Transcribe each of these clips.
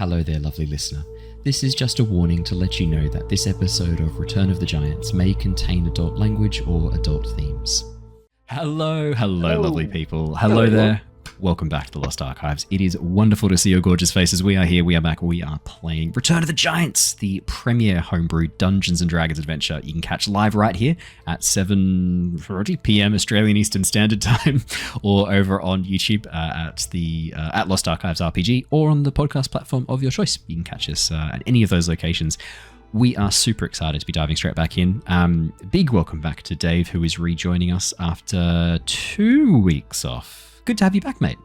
Hello there, lovely listener. This is just a warning to let you know that this episode of Return of the Giants may contain adult language or adult themes. Hello, lovely people. Hello there. Welcome back to the Lost Archives. It is wonderful to see your gorgeous faces. We are here, we are back, we are playing Return of the Giants, the premier homebrew Dungeons & Dragons adventure. You can catch live right here at 7:30 p.m. Australian Eastern Standard Time, or over on YouTube at Lost Archives RPG, or on the podcast platform of your choice. You can catch us at any of those locations. We are super excited to be diving straight back in. Big welcome back to Dave, who is rejoining us after 2 weeks off. Good to have you back, mate.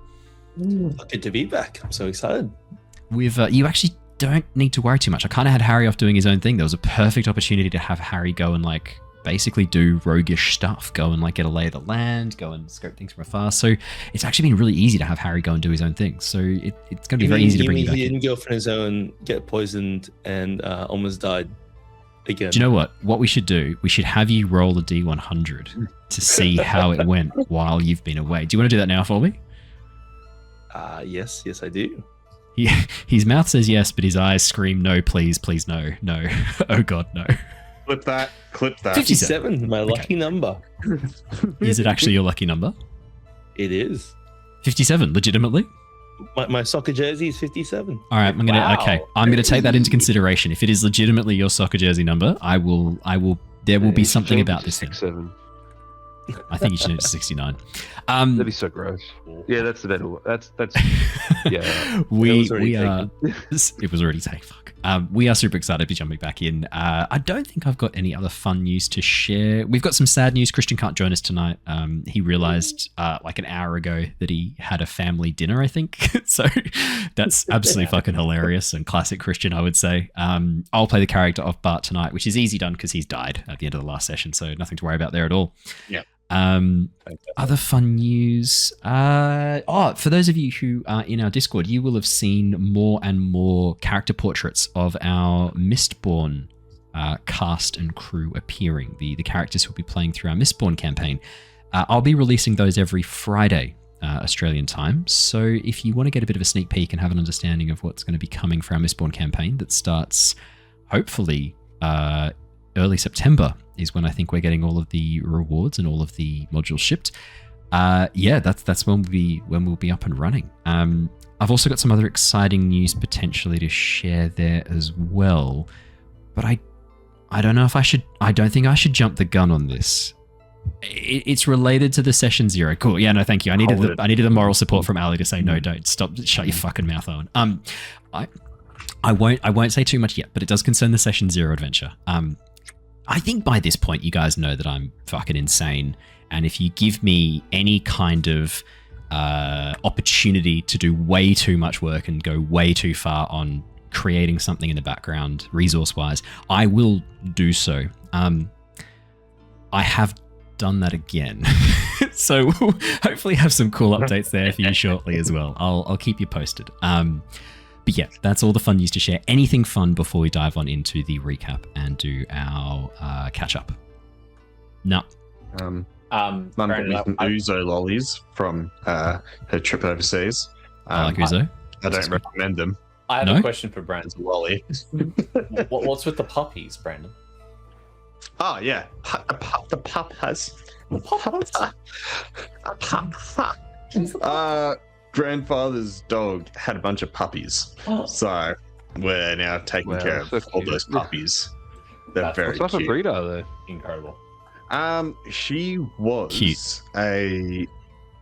Good to be back. I'm so excited. You actually don't need to worry too much. I kind of had Harry off doing his own thing. There was a perfect opportunity to have Harry go and basically do roguish stuff, go and get a lay of the land, go and scope things from afar. So it's actually been really easy to have Harry go and do his own thing. So it's going to be very easy to bring you back in. He didn't go for his own, get poisoned, and almost died again. Do you know what? What we should do, we should have you roll a D100 to see how it went while you've been away. Do you want to do that now for me? Yes, I do. His mouth says yes, but his eyes scream no, please, no. Oh God, no. Clip that. 57, my lucky number. Is it actually your lucky number? It is. 57, legitimately? My soccer jersey is 57. All right, I'm gonna take that into consideration. If it is legitimately your soccer jersey number, there will be something about this thing. 67. I think you should change it to 69. That'd be so gross. Yeah, that's the better one. That's yeah. It was already taken. Fuck. We are super excited to be jumping back in. I don't think I've got any other fun news to share. We've got some sad news. Christian can't join us tonight. He realized an hour ago that he had a family dinner, I think. So that's absolutely fucking hilarious and classic Christian, I would say. I'll play the character of Bart tonight, which is easy done because he's died at the end of the last session. So nothing to worry about there at all. Yeah. Other fun news. For those of you who are in our Discord, you will have seen more and more character portraits of our Mistborn cast and crew appearing. The characters who will be playing through our Mistborn campaign. I'll be releasing those every Friday Australian time. So if you want to get a bit of a sneak peek and have an understanding of what's going to be coming for our Mistborn campaign that starts hopefully early September is when I think we're getting all of the rewards and all of the modules shipped. That's when we'll be up and running. I've also got some other exciting news potentially to share there as well, but I don't know if I should. I don't think I should jump the gun on this. It's related to the session 0. Cool. Yeah. No. Thank you. I needed the moral support from Ali to say no. Don't stop. Shut your fucking mouth, Owen. I won't say too much yet, but it does concern the session 0 adventure. I think by this point, you guys know that I'm fucking insane. And if you give me any kind of opportunity to do way too much work and go way too far on creating something in the background, resource-wise, I will do so. I have done that again. So we'll hopefully have some cool updates there for you shortly as well. I'll keep you posted. But yeah, that's all the fun news to share. Anything fun before we dive on into the recap and do our catch up? No. Mum got me some Ouzo lollies from her trip overseas. I like Ouzo. I don't recommend them. I have a question for Brandon. It's a lolly. What's with the puppies, Brandon? Oh yeah, the puppers. Grandfather's dog had a bunch of puppies, so we're now taking care of all those puppies. They're very cute. What type of breed are they? Incredible. She was cute.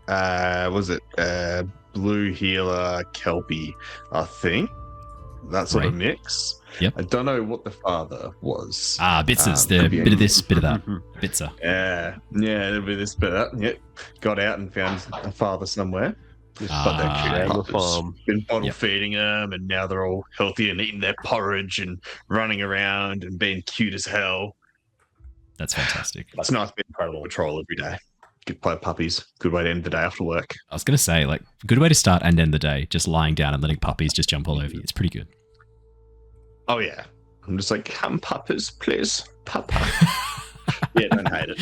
a blue healer Kelpie, I think. That sort of mix. Yep. I don't know what the father was. Bitsers. The bit of this, bit of that. Bitzer. Yeah, a bit of this, bit of that. Yep. Got out and found a father somewhere. But they're cute farm. Been bottle feeding them, and now they're all healthy and eating their porridge and running around and being cute as hell. That's fantastic. It's nice being incredible patrol every day. Good play puppies. Good way to end the day after work. I was going to say, good way to start and end the day, just lying down and letting puppies just jump all over you. It's pretty good. Oh, yeah. I'm just like, come puppers, please. Papa. Yeah, don't hate it.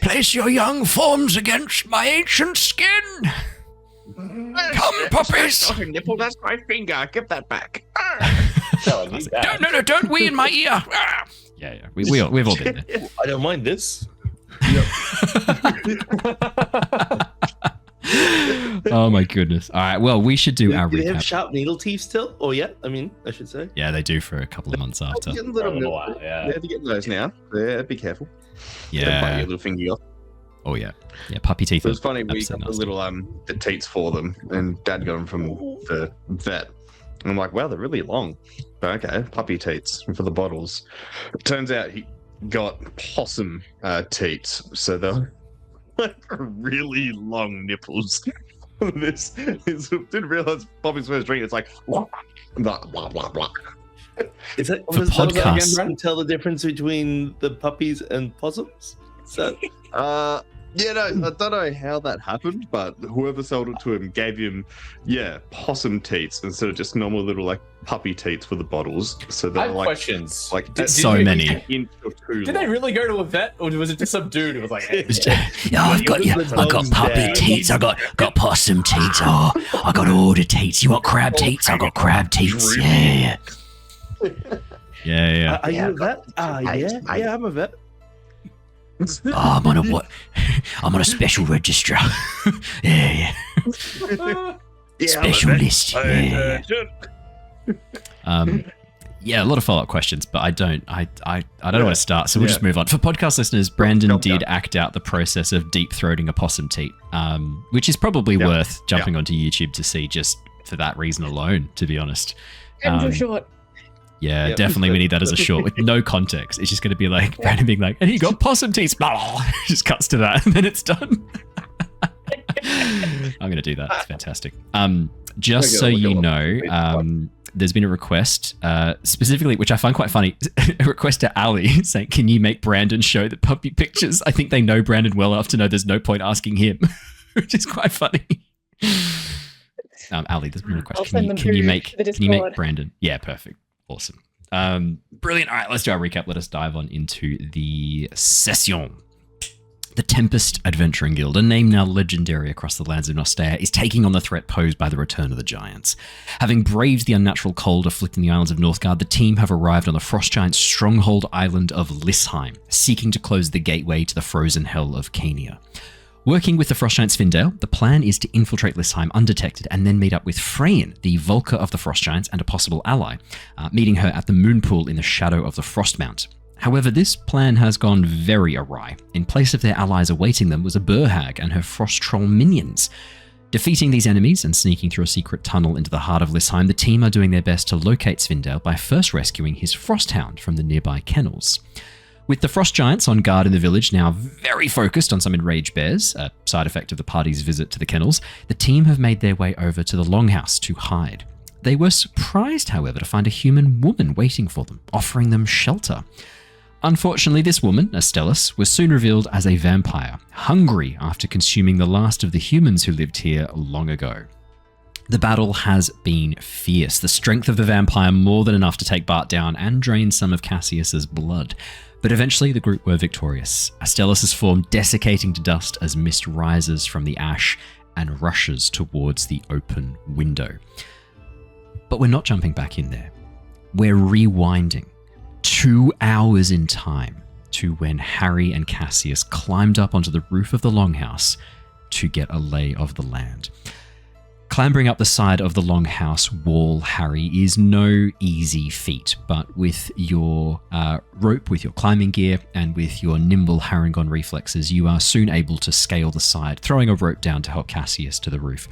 Place your young forms against my ancient skin. Come, puppies! Not a nipple, that's my finger. Give that back. No, I need that. No, don't wee in my ear. Yeah. We've all been there. I don't mind this. Oh my goodness. All right, well, we should do our Do they have recap. sharp needle teeth still? Or yeah, I mean, I should say. Yeah, they do for a couple of months after. Getting For a little little while, yeah. Yeah, to get those now. Yeah, be careful. Don't bite Yeah. your little finger off. Oh yeah. Yeah, puppy teeth. It was funny. We absolutely got the nasty. little the teats for them, and Dad got them from the vet. And I'm like, wow, they're really long. But okay, puppy teats for the bottles. It turns out he got possum teats, so they're like really long nipples. this didn't realize Bobby's first drink. It's like blah blah blah blah. Is that For podcasts. Can you tell the difference between the puppies and possums? So Yeah, no, I don't know how that happened, but whoever sold it to him gave him, possum teats instead of just normal little like puppy teats for the bottles. So I they're have like, questions. like Did So you- many. an inch or two Did they long. really go to a vet, or was it just some dude who was like, hey, I've got puppy teats. I got possum teats. Oh, I got all the teats. You want crab teats? I got crab teats. Yeah. are you a vet? Yeah, I'm a vet. Oh, I'm on a what? I'm on a special register. yeah. Special list. Yeah. Yeah, a lot of follow-up questions, but I don't know where to start, so we'll just move on. For podcast listeners, Brandon did act out the process of deep-throating a possum teat, which is probably worth jumping onto YouTube to see just for that reason alone, to be honest. I'm too short. Yeah, Yep. definitely we need that as a short with no context. It's just going to be like Brandon being like, and he got possum teeth, blah, blah, blah. Just cuts to that and then it's done. I'm going to do that. It's fantastic. Just so you know, there's been a request, specifically, which I find quite funny, a request to Ali saying, can you make Brandon show the puppy pictures? I think they know Brandon well enough to know there's no point asking him, which is quite funny. Ali, there's been a request. I'll send them Can you through make the Discord. Brandon? Yeah, perfect. Awesome. Brilliant. All right, let's do our recap. Let us dive on into the session. The Tempest Adventuring Guild, a name now legendary across the lands of Nostea, is taking on the threat posed by the return of the giants. Having braved the unnatural cold afflicting the islands of Northgard, the team have arrived on the frost giant stronghold island of Lisheim, seeking to close the gateway to the frozen hell of Cania. Working with the frost giant Svindale, the plan is to infiltrate Lisheim undetected and then meet up with Freyin, the Volker of the frost giants and a possible ally, meeting her at the moon pool in the shadow of the Frostmount. However, this plan has gone very awry. In place of their allies awaiting them was a Burhag and her frost troll minions. Defeating these enemies and sneaking through a secret tunnel into the heart of Lisheim, the team are doing their best to locate Svindale by first rescuing his Frosthound from the nearby kennels. With the frost giants on guard in the village now very focused on some enraged bears, a side effect of the party's visit to the kennels, the team have made their way over to the Longhouse to hide. They were surprised, however, to find a human woman waiting for them, offering them shelter. Unfortunately, this woman, Astellas, was soon revealed as a vampire, hungry after consuming the last of the humans who lived here long ago. The battle has been fierce, the strength of the vampire more than enough to take Bart down and drain some of Cassius's blood. But eventually the group were victorious, Astellas' form desiccating to dust as mist rises from the ash and rushes towards the open window. But we're not jumping back in there. We're rewinding 2 hours in time to when Harry and Cassius climbed up onto the roof of the Longhouse to get a lay of the land. Clambering up the side of the Longhouse wall, Harry, is no easy feat, but with your rope, with your climbing gear, and with your nimble Harengon reflexes, you are soon able to scale the side, throwing a rope down to help Cassius to the roof.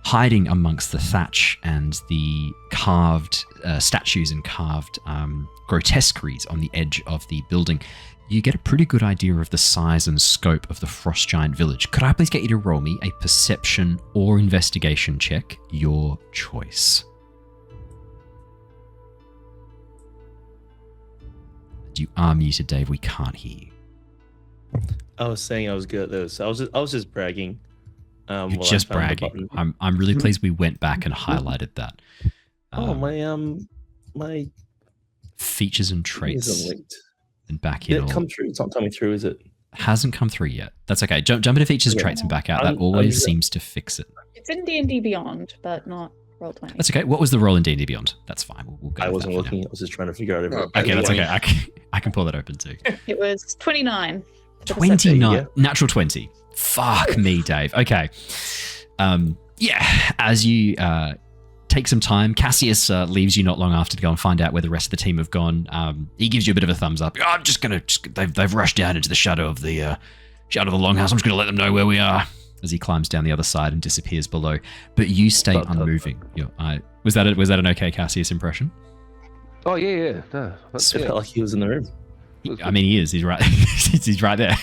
Hiding amongst the thatch and the carved statues and carved grotesqueries on the edge of the building, you get a pretty good idea of the size and scope of the frost giant village. Could I please get you to roll me a perception or investigation check? Your choice. You are muted, Dave. We can't hear you. I was saying I was good at those. I was just bragging. You're while I just found the bragging. button. I'm really pleased we went back and highlighted that. My Features and thing isn't traits linked. and back Did in it all. come through? It's not coming through, is it? Hasn't come through yet. That's okay. Jump into features and traits and back out. That always seems to fix it. It's in D&D Beyond, but not Roll20. That's okay. What was the roll in D&D Beyond? That's fine. We'll go. I with wasn't that for looking. I was just trying to figure out everything. now. Okay, that's okay. I can pull that open too. It was 29. 29. Natural 20. Fuck me, Dave. Okay. Yeah. As you take some time, Cassius leaves you not long after to go and find out where the rest of the team have gone. He gives you a bit of a thumbs up. I'm just gonna. They've rushed down into the shadow of the longhouse. I'm just gonna let them know where we are. As he climbs down the other side and disappears below, but you stay unmoving. Was that an okay Cassius impression? Oh yeah. No, It felt like he was in the room. I mean, he is. He's right. He's right there.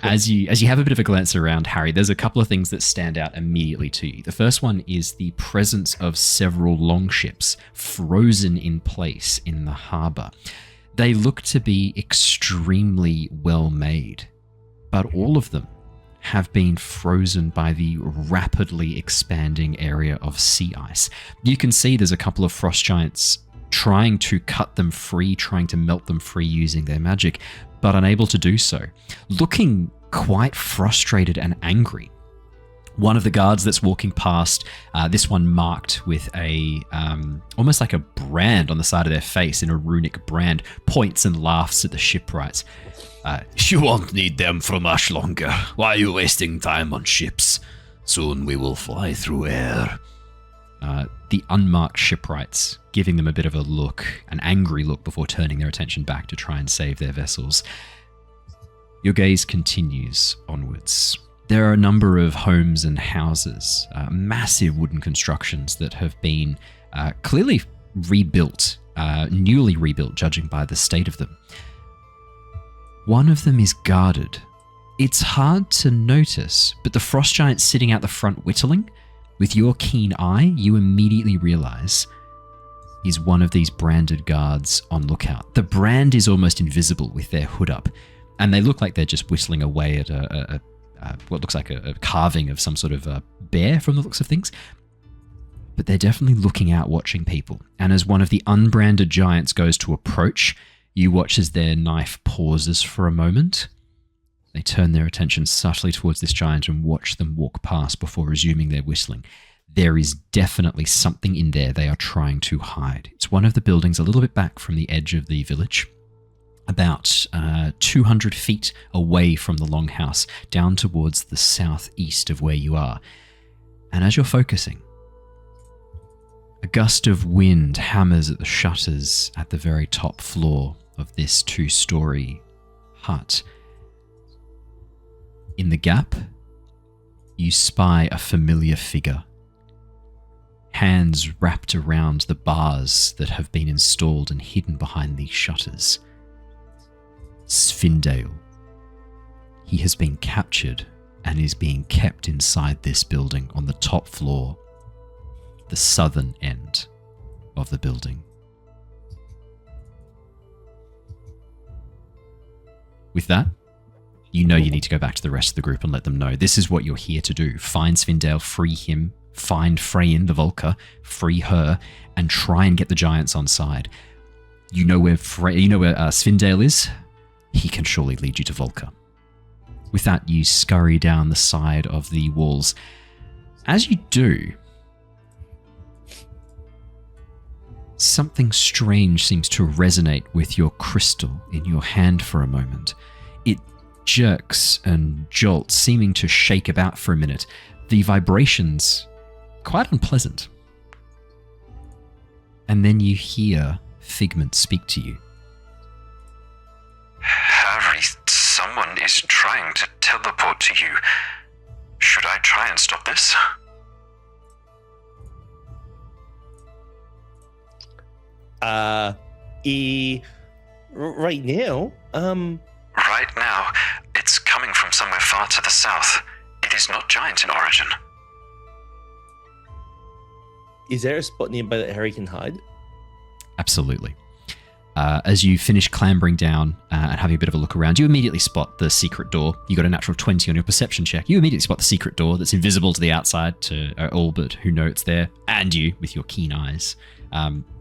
As you have a bit of a glance around, Harry, there's a couple of things that stand out immediately to you. The first one is the presence of several longships frozen in place in the harbour. They look to be extremely well made, but all of them have been frozen by the rapidly expanding area of sea ice. You can see there's a couple of frost giants trying to cut them free, trying to melt them free using their magic, but unable to do so. Looking quite frustrated and angry. One of the guards that's walking past, this one marked with a almost like a brand on the side of their face in a runic brand, points and laughs at the shipwrights. You won't need them for much longer. Why are you wasting time on ships? Soon we will fly through air. The unmarked shipwrights giving them a bit of a look, an angry look, before turning their attention back to try and save their vessels. Your gaze continues onwards. There are a number of homes and houses, massive wooden constructions that have been clearly rebuilt, newly rebuilt, judging by the state of them. One of them is guarded. It's hard to notice, but the frost giant sitting out the front whittling, with your keen eye, you immediately realize is one of these branded guards on lookout. The brand is almost invisible with their hood up, and they look like they're just whistling away at what looks like a carving of some sort of a bear from the looks of things. But they're definitely looking out, watching people. And as one of the unbranded giants goes to approach, you watch as their knife pauses for a moment. They turn their attention subtly towards this giant and watch them walk past before resuming their whistling. There is definitely something in there they are trying to hide. It's one of the buildings a little bit back from the edge of the village, about 200 feet away from the longhouse, down towards the southeast of where you are. And as you're focusing, a gust of wind hammers at the shutters at the very top floor of this 2-story hut. In the gap, you spy a familiar figure. Hands wrapped around the bars that have been installed and hidden behind these shutters. Svindale. He has been captured and is being kept inside this building on the top floor, the southern end of the building. With that, you know you need to go back to the rest of the group and let them know this is what you're here to do. Find Svindale, free him, find Freyin the Volker, free her, and try and get the giants on side. You know where Svindale is? He can surely lead you to Volker. With that, you scurry down the side of the walls. As you do, something strange seems to resonate with your crystal in your hand for a moment. It jerks and jolts, seeming to shake about for a minute. The vibrations, quite unpleasant. And then you hear Figment speak to you. Harry, someone is trying to teleport to you. Should I try and stop this? Right now, Right now, it's coming from somewhere far to the south. It is not giant in origin. is there a spot nearby that Harry can hide? Absolutely. As you finish clambering down and having a bit of a look around, you immediately spot the secret door. You got a natural 20 on your perception check. You immediately spot the secret door that's invisible to the outside to all but who know it's there, and you with your keen eyes.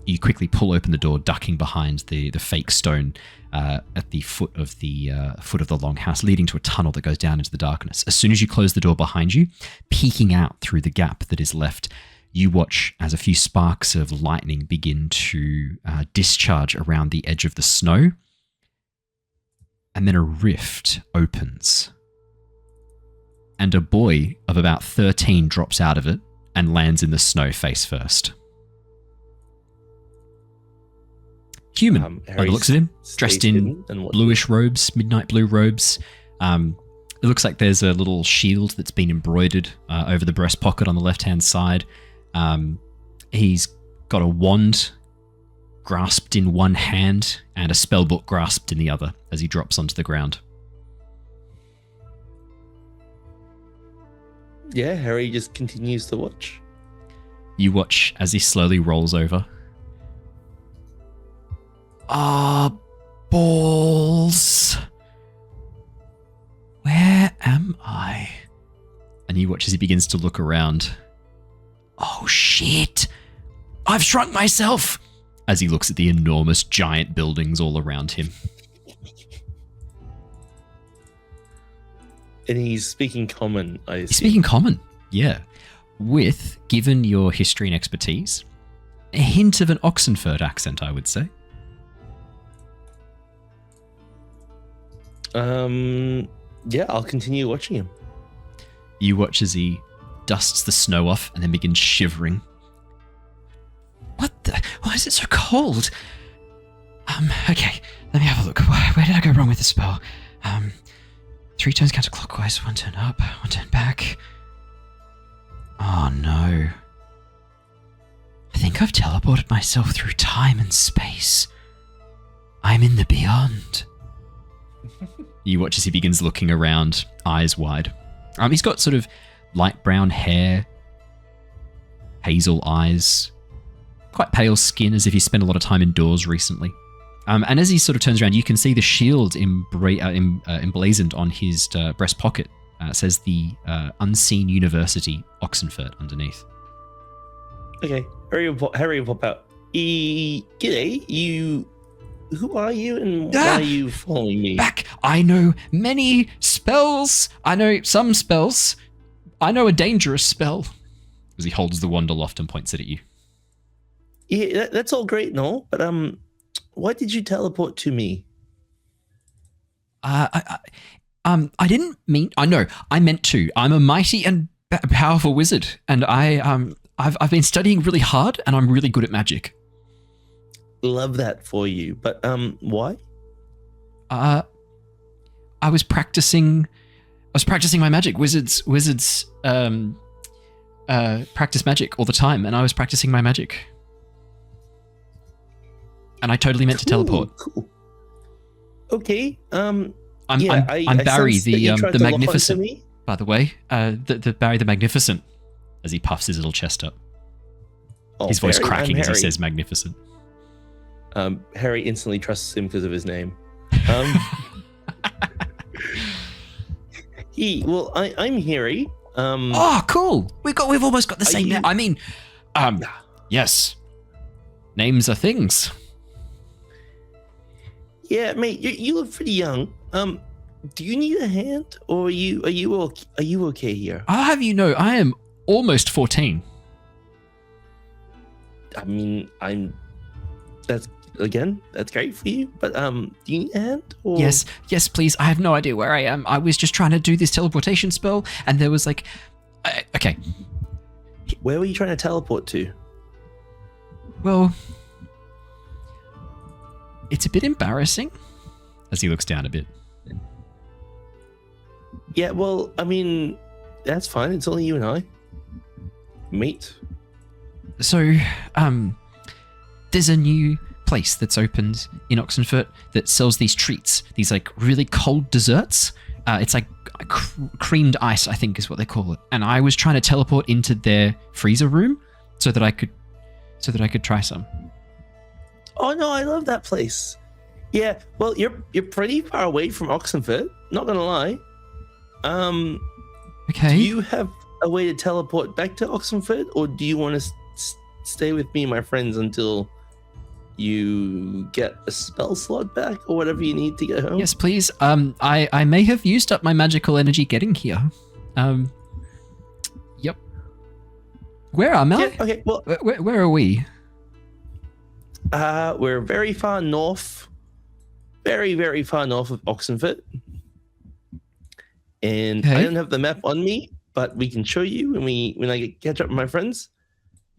You quickly pull open the door, ducking behind the fake stone at the foot of the longhouse, leading to a tunnel that goes down into the darkness. As soon as you close the door behind you, peeking out through the gap that is left, you watch as a few sparks of lightning begin to discharge around the edge of the snow, and then a rift opens, and a boy of about 13 drops out of it and lands in the snow face first. Human, by the looks of him, dressed in bluish robes, midnight blue robes. It looks like there's a little shield that's been embroidered over the breast pocket on the left-hand side. He's got a wand grasped in one hand and a spellbook grasped in the other as he drops onto the ground. Yeah, Harry just continues to watch. You watch as he slowly rolls over. Balls. Where am I? And you watch as he begins to look around. Oh shit! I've shrunk myself! As he looks at the enormous giant buildings all around him. And he's speaking common, I assume. He's speaking common, yeah. With, given your history and expertise, a hint of an Oxenford accent, I would say. Yeah, I'll continue watching him. You watch as he dusts the snow off and then begins shivering. What the? Why is it so cold? Okay, let me have a look. Where did I go wrong with the spell? 3 turns counterclockwise, 1 turn up, 1 turn back. Oh no. I think I've teleported myself through time and space. I'm in the beyond. You watch as he begins looking around, eyes wide. He's got sort of light brown hair, hazel eyes, quite pale skin, as if he spent a lot of time indoors recently. And as he sort of turns around, you can see the shield emblazoned on his breast pocket. It says the Unseen University, Oxenford, underneath. Okay, Harry will pop out. G'day, who are you and why are you following me? Back! I know many spells. I know some spells. I know a dangerous spell. As he holds the wand aloft and points it at you. Yeah, that's all great and all, but why did you teleport to me? I didn't mean. I know. I meant to. I'm a mighty and powerful wizard, and I've been studying really hard, and I'm really good at magic. Love that for you, but why? I was practicing my magic. Wizards practice magic all the time, and I was practicing my magic. And I totally meant to teleport. Cool. Okay. I'm Barry the Magnificent, by the way. The Barry the Magnificent, as he puffs his little chest up. Oh, his voice Barry, cracking as he says magnificent. Harry instantly trusts him because of his name. I'm Harry. Oh, cool. We've almost got the same name. I mean, yes. Names are things. Yeah, mate, you look pretty young. Do you need a hand, or are you okay here? I'll have you know, I am almost 14. I mean, that's great for you, but do you need a hand? Or? Yes, please. I have no idea where I am. I was just trying to do this teleportation spell, and there was like, okay. Where were you trying to teleport to? Well, it's a bit embarrassing, as he looks down a bit. Yeah, well, I mean, that's fine. It's only you and I. Mate. So, there's a new place that's opened in Oxenford that sells these treats, these like really cold desserts. It's like creamed ice, I think is what they call it. And I was trying to teleport into their freezer room so that I could try some. Oh no, I love that place. Yeah, well, you're pretty far away from Oxenford. Not gonna lie. Okay. Do you have a way to teleport back to Oxenford, or do you want to stay with me and my friends until you get a spell slot back or whatever you need to get home? Yes, please. I may have used up my magical energy getting here. Yep. Where am I? Yeah, okay, well, Where are we? we're very far north. Very, very far north of Oxenford. And I Okay. don't have the map on me, but we can show you when I catch up with my friends.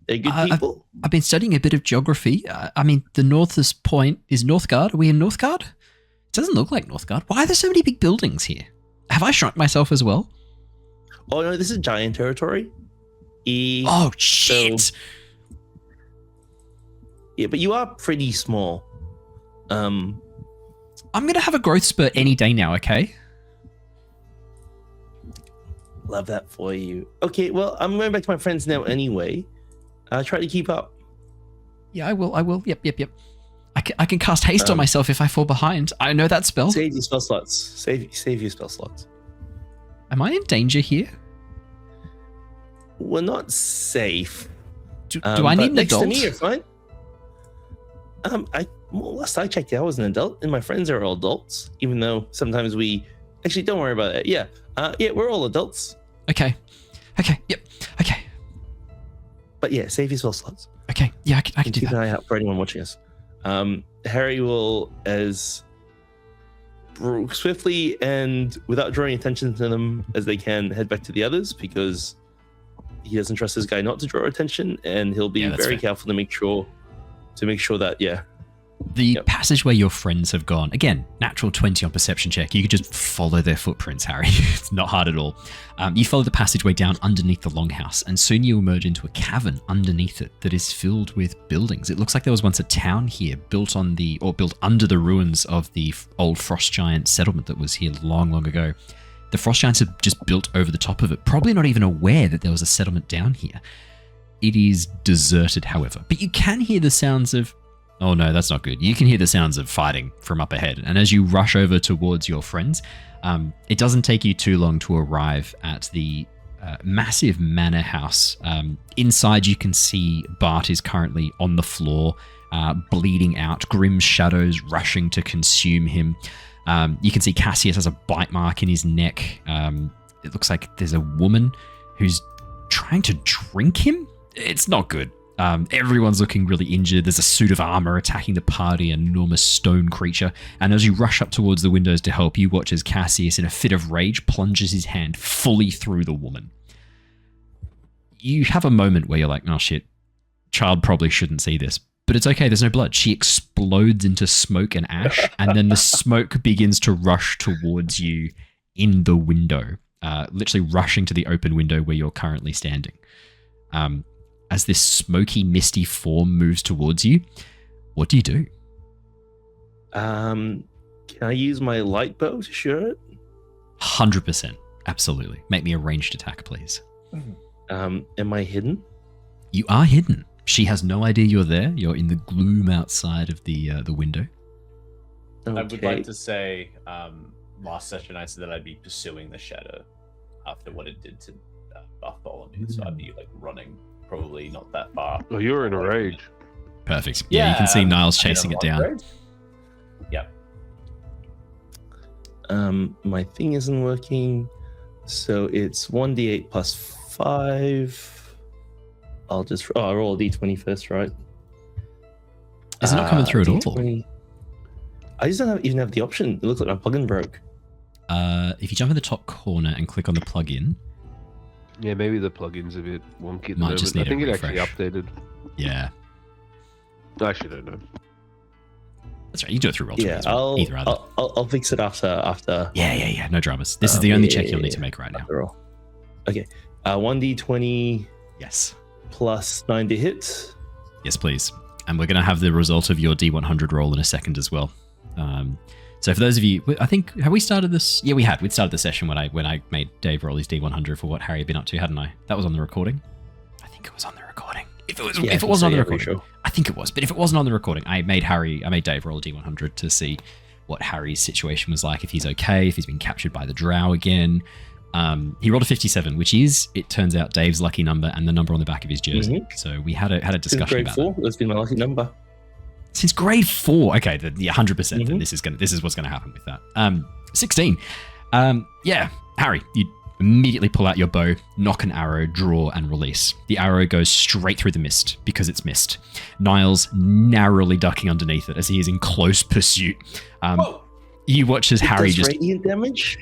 They're good people. I've been studying a bit of geography. I mean, the northest point is Northgard. Are we in Northgard? It doesn't look like Northgard. Why are there so many big buildings here? Have I shrunk myself as well? Oh no, this is giant territory. Oh, shit. Yeah, but you are pretty small. I'm going to have a growth spurt any day now, okay? Love that for you. Okay, well, I'm going back to my friends now anyway. Try to keep up. Yeah, I will. Yep. I can cast haste on myself if I fall behind. I know that spell. Save your spell slots. Save your spell slots. Am I in danger here? We're not safe. Do I need an next adult? to me, you're fine. Last I checked, I was an adult, and my friends are all adults. Even though sometimes we actually don't worry about it. Yeah, we're all adults. Okay. Yep. Okay. But yeah, save your spell slots. Okay. Yeah, I can do Keep that. an eye out for anyone watching us. Harry will, as swiftly and without drawing attention to them as they can, head back to the others because he doesn't trust this guy not to draw attention, and he'll be that's very fair. careful to make sure that The passageway your friends have gone, again, natural 20 on perception check. You could just follow their footprints, Harry. It's not hard at all. You follow the passageway down underneath the longhouse, and soon you emerge into a cavern underneath it that is filled with buildings. It looks like there was once a town here built under the ruins of the old frost giant settlement that was here long, long ago. The frost giants have just built over the top of it, probably not even aware that there was a settlement down here. It is deserted, however, but you can hear the sounds of... Oh no, that's not good. You can hear the sounds of fighting from up ahead. And as you rush over towards your friends, it doesn't take you too long to arrive at the massive manor house. Inside you can see Bart is currently on the floor, bleeding out, grim shadows rushing to consume him. You can see Cassius has a bite mark in his neck. It looks like there's a woman who's trying to drink him. It's not good. Everyone's looking really injured. There's a suit of armor attacking the party, an enormous stone creature. And as you rush up towards the windows to help, you watch as Cassius, in a fit of rage, plunges his hand fully through the woman. You have a moment where you're like, oh shit, child probably shouldn't see this. But it's okay, there's no blood. She explodes into smoke and ash, and then the smoke begins to rush towards you in the window, literally rushing to the open window where you're currently standing. As this smoky, misty form moves towards you, what do you do? Can I use my light bow to shoot it? 100%. Absolutely. Make me a ranged attack, please. Am I hidden? You are hidden. She has no idea you're there. You're in the gloom outside of the window. Okay. I would like to say, last session I said that I'd be pursuing the shadow after what it did to Bartholomew, so I'd be like running, probably not that far. Oh, you're in a rage. Perfect. Yeah, you can see Niles chasing it down. Yep. My thing isn't working, so it's 1d8 plus 5. I'll roll a d20 first, right? Is it not coming through at all? D20. I just don't even have the option. It looks like my plugin broke. If you jump in the top corner and click on the plugin. Yeah, maybe the plugin's a bit wonky. Might just I need a think it actually refresh. updated. Yeah. I actually don't know. That's right. You do it through Roll20 Yeah, as well. Either other. I'll fix it after. Yeah. No dramas. This is the only check you'll need to yeah. make right now. After all. Okay. 1d20 Yes. plus 9 to hit. Yes, please. And we're going to have the result of your D100 roll in a second as well. So for those of you, I think, have we started this? Yeah, we had. We'd started the session when I made Dave roll his D100 for what Harry had been up to, hadn't I? That was on the recording. I think it was on the recording. If it wasn't on the recording, I think it was. But if it wasn't on the recording, I made Dave roll a D100 to see what Harry's situation was like, if he's okay, if he's been captured by the drow again. He rolled a 57, which is, it turns out, Dave's lucky number and the number on the back of his jersey. So we had a discussion about grade 4, that's been my lucky number. Since grade 4, okay, 100%. Then this is what's going to happen with that. 16. Yeah, Harry, you immediately pull out your bow, knock an arrow, draw, and release. The arrow goes straight through the mist because it's mist. Niles narrowly ducking underneath it as he is in close pursuit. You watch as Harry just radiant damage.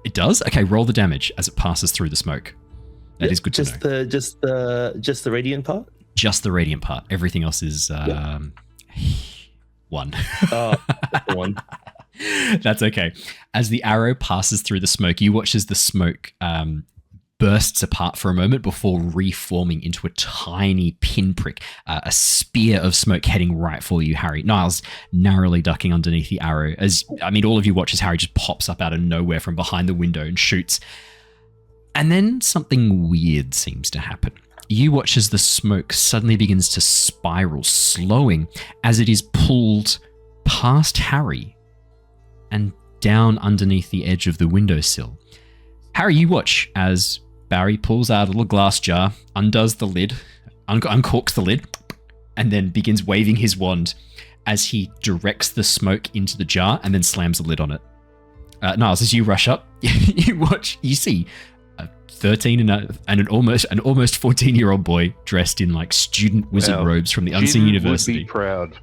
It does? Okay, roll the damage as it passes through the smoke. That is good to know. Just the radiant part? Just the radiant part. Everything else is 1. Oh, 1. That's okay. As the arrow passes through the smoke, you watch as the smoke bursts apart for a moment before reforming into a tiny pinprick, a spear of smoke heading right for you, Harry. Niles narrowly ducking underneath the arrow. All of you watch as Harry just pops up out of nowhere from behind the window and shoots. And then something weird seems to happen. You watch as the smoke suddenly begins to spiral, slowing as it is pulled past Harry and down underneath the edge of the windowsill. Harry, you watch as Barry pulls out a little glass jar, undoes the lid, uncorks the lid, and then begins waving his wand as he directs the smoke into the jar and then slams the lid on it. Niles, as you rush up, you see a 13 and an almost 14-year-old boy dressed in like student wizard robes from the Unseen University. Would be proud.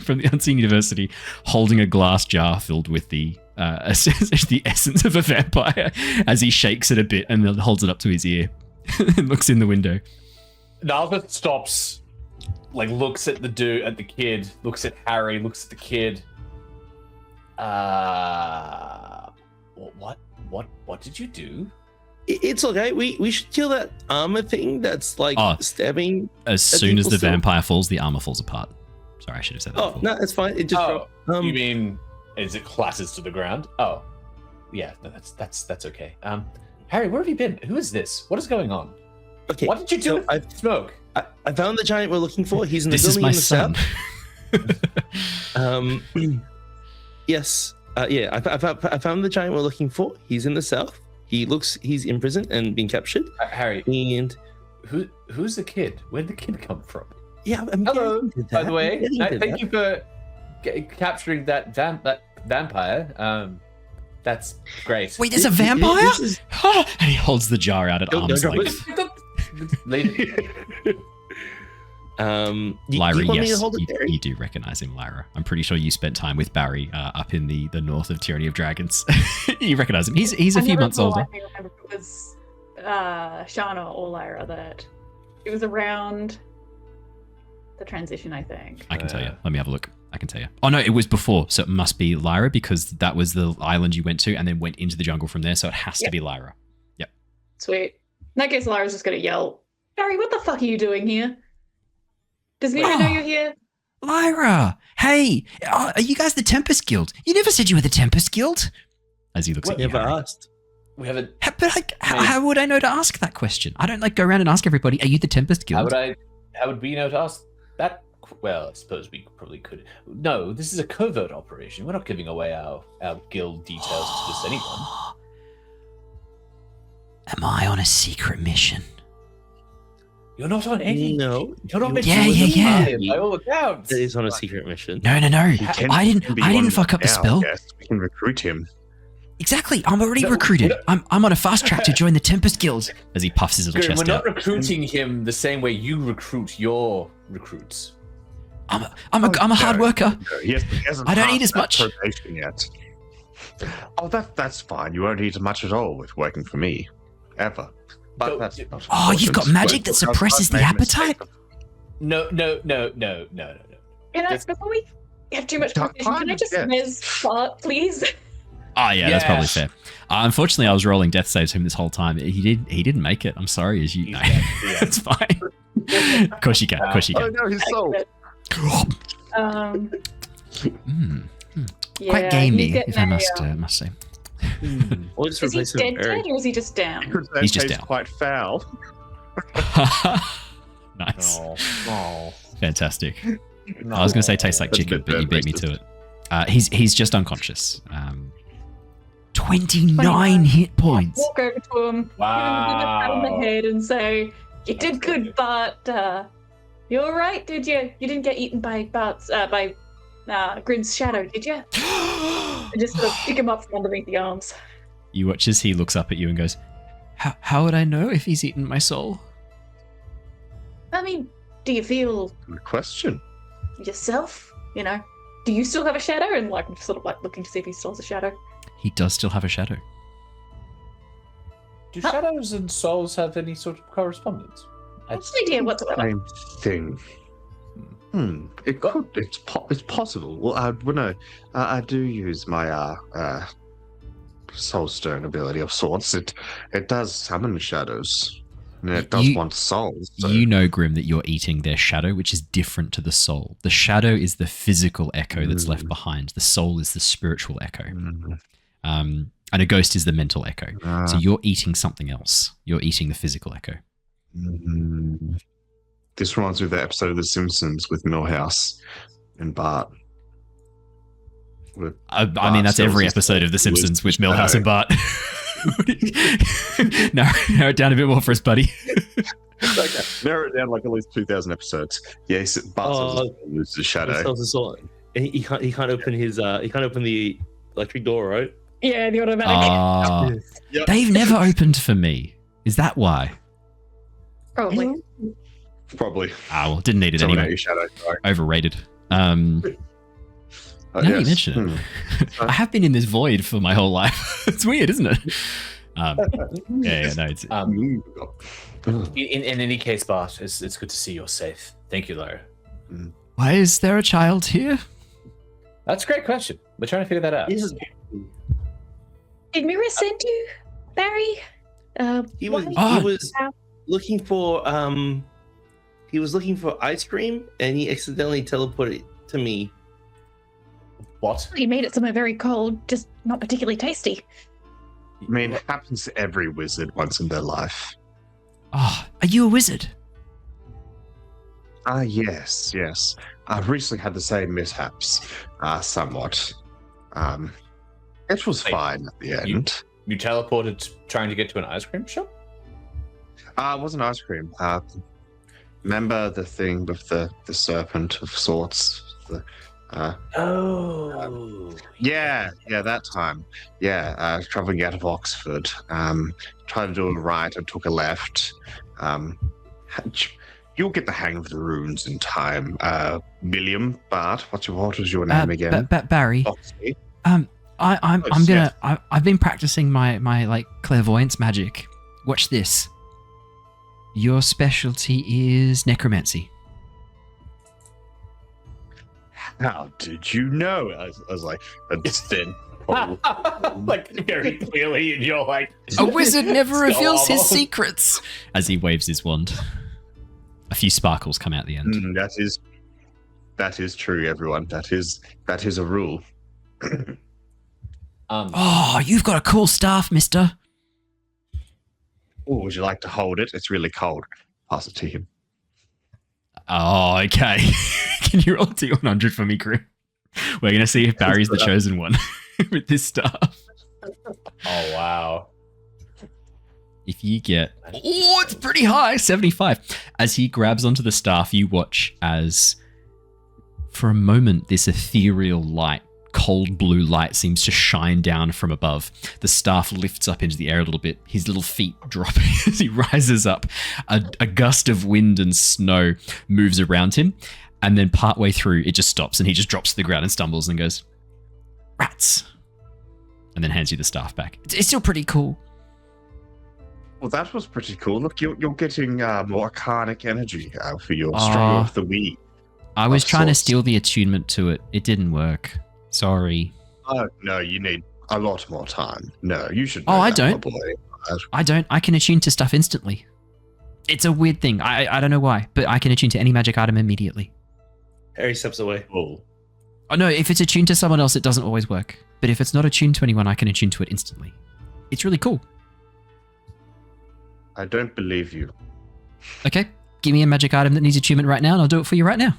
From the Unseen University, holding a glass jar filled with the essence of a vampire, as he shakes it a bit and then holds it up to his ear and looks in the window. Niles stops, like looks at the kid, looks at Harry, looks at the kid. What did you do? It's okay. We should kill that armor thing that's like stabbing. As soon as the vampire falls, the armor falls apart. Sorry, I should have said that. Oh, no, it's fine. It just you mean as it collapses to the ground? Oh, yeah, no, that's okay. Harry, where have you been? Who is this? What is going on? Okay. What did you do with smoke? I found the giant we're looking for. He's in the this building is my in the south. Yes. I found the giant we're looking for. He's in the south. He's in prison and being captured. Harry, and who's the kid? Where'd the kid come from? Yeah, hello. By the way, thank you for capturing that vampire. That's great. Wait, there's a vampire? And he holds the jar out at arm's length. Lyra, yes, you do recognize him, Lyra. I'm pretty sure you spent time with Barry up in the north of Tyranny of Dragons. You recognize him. He's a few months older. I remember if it was Shana or Lyra that it was around the transition, I think. I can tell you. Let me have a look. I can tell you. Oh no, it was before, so it must be Lyra because that was the island you went to and then went into the jungle from there, so it has to be Lyra. Yep. Sweet. In that case, Lyra's just gonna yell, Barry, what the fuck are you doing here? Does anyone know you're here? Lyra! Hey! Are you guys the Tempest Guild? You never said you were the Tempest Guild! As he looks at you. Never asked. We haven't. But how would I know to ask that question? I don't go around and ask everybody, are you the Tempest Guild? How would we know to ask that? Well, I suppose we probably could. No, this is a covert operation. We're not giving away our guild details to just anyone. Am I on a secret mission? You're not on any. No. You're not Yeah. By all accounts. It is on a secret mission. No. I didn't fuck up the spell. We can recruit him. Exactly. I'm already recruited. I'm on a fast track to join the Tempest Guild. As he puffs his little chest We're out. not recruiting him the same way you recruit your recruits. I'm a hard worker. No, he hasn't I don't eat as passed much. that probation yet. Oh, that's fine. You won't eat much at all with working for me, ever. But that's not Oh, you've got magic that suppresses the appetite? No. Before we have too much conversation, can I just Ms. Fart, please? Oh yeah, that's probably fair. Unfortunately, I was rolling death saves him this whole time. He didn't make it. I'm sorry. It's fine. Of course you can. Oh no, his soul. Quite gamey, if I must say. We'll just Is he replace him with dead or is he just down? He's just down. Quite foul. Nice. Oh. Fantastic. I was going to say tastes like chicken, but you beat me to it. He's just unconscious. 29 hit points. Walk over to him, Wow. give him a pat on the head, and say, "You did good, but you all right? Did you? You didn't get eaten by Grid's shadow, did you?" And just sort of pick him up from underneath the arms. You watch as he looks up at you and goes, "How would I know if he's eaten my soul?" I mean, do you feel Good question. yourself? You know, do you still have a shadow? And like, sort of like looking to see if he still has a shadow. He does still have a shadow. Do shadows and souls have any sort of correspondence? What's the idea whatsoever? Same thing. It could. It's possible. Well, I do use my soulstone ability of sorts. It does summon shadows, and it does want souls. So. You know, Grim, that you're eating their shadow, which is different to the soul. The shadow is the physical echo that's left behind. The soul is the spiritual echo. And a ghost is the mental echo. So you're eating something else. You're eating the physical echo. This reminds me of the episode of The Simpsons with Milhouse and Bart. I mean, that's every episode of The Simpsons with Milhouse and Bart. Narrow it down a bit more for us, buddy. Okay, narrow it down like at least 2,000 episodes. Yes, Bart loses the shadow. He can't open the electric door, right? Yeah, the automatic. Yep. They've never opened for me. Is that why? Probably. Probably. Well, didn't need it Someone anyway. ate your shadow. Sorry. Overrated. Now you mention it. I have been in this void for my whole life. It's weird, isn't it? It's In any case, Bart, it's good to see you're safe. Thank you, Lyra. Why is there a child here? That's a great question. We're trying to figure that out. Did Mira send you, Barry? He was looking for ice cream, and he accidentally teleported to me. What? He made it somewhere very cold, just not particularly tasty. I mean, it happens to every wizard once in their life. Are you a wizard? Yes. I've recently had the same mishaps, somewhat. It was fine at the end. You teleported trying to get to an ice cream shop? It wasn't ice cream. Remember the thing with the serpent of sorts? Yeah, that time. Yeah, traveling out of Oxford. Tried to do a right and took a left. You'll get the hang of the runes in time. William, Bart, what was your name again? Barry. Foxy. I've been practicing my like clairvoyance magic. Watch this. Your specialty is necromancy. How did you know? I was like, it's thin. Like very clearly, and you're like, A wizard never So reveals his awful. secrets. As he waves his wand, a few sparkles come out the end. That is true, everyone. That is a rule. Oh, you've got a cool staff, mister. Oh, would you like to hold it? It's really cold. Pass it to him. Oh, okay. Can you roll a D100 for me, Grim? We're going to see if Barry's the chosen one with this staff. oh wow. If you get... Oh, it's pretty high, 75. As he grabs onto the staff, you watch as, for a moment, this ethereal light, cold blue light seems to shine down from above. The staff lifts up into the air a little bit. His little feet drop as he rises up. A gust of wind and snow moves around him. And then partway through, it just stops and he just drops to the ground and stumbles and goes, "Rats." And then hands you the staff back. It's still pretty cool. Well, that was pretty cool. Look, you're getting more arcanic energy for your struggle with the weed. I was trying to sorts. steal the attunement to it. It didn't work. Sorry. Oh, no, you need a lot more time. No, you should. Oh, know I that, don't. my boy. I don't. I can attune to stuff instantly. It's a weird thing. I don't know why, but I can attune to any magic item immediately. Harry steps away. Oh, No, if it's attuned to someone else, it doesn't always work. But if it's not attuned to anyone, I can attune to it instantly. It's really cool. I don't believe you. Okay, give me a magic item that needs attunement right now, and I'll do it for you right now.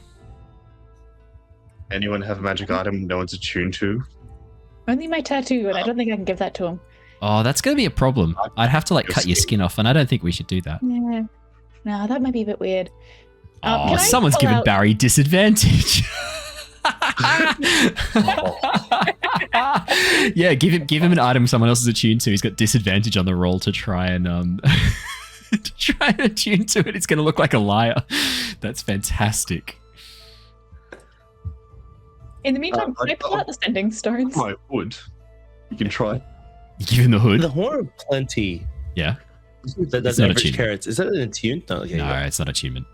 Anyone have a magic item no one's attuned to? Only my tattoo, and I don't think I can give that to him. Oh, that's going to be a problem. I'd have to like cut your skin off, and I don't think we should do that. Yeah. No, that might be a bit weird. Oh, someone's given Barry disadvantage. Yeah, give him an item someone else is attuned to. He's got disadvantage on the roll to try and attune to it. It's going to look like a liar. That's fantastic. In the meantime, can I pull out the sending stones? I would. You can try. Give him the hood. The Horn of Plenty. Yeah. That's It's not average attunement. carrots. Is that an attune? No, okay, No, yeah. it's not attunement.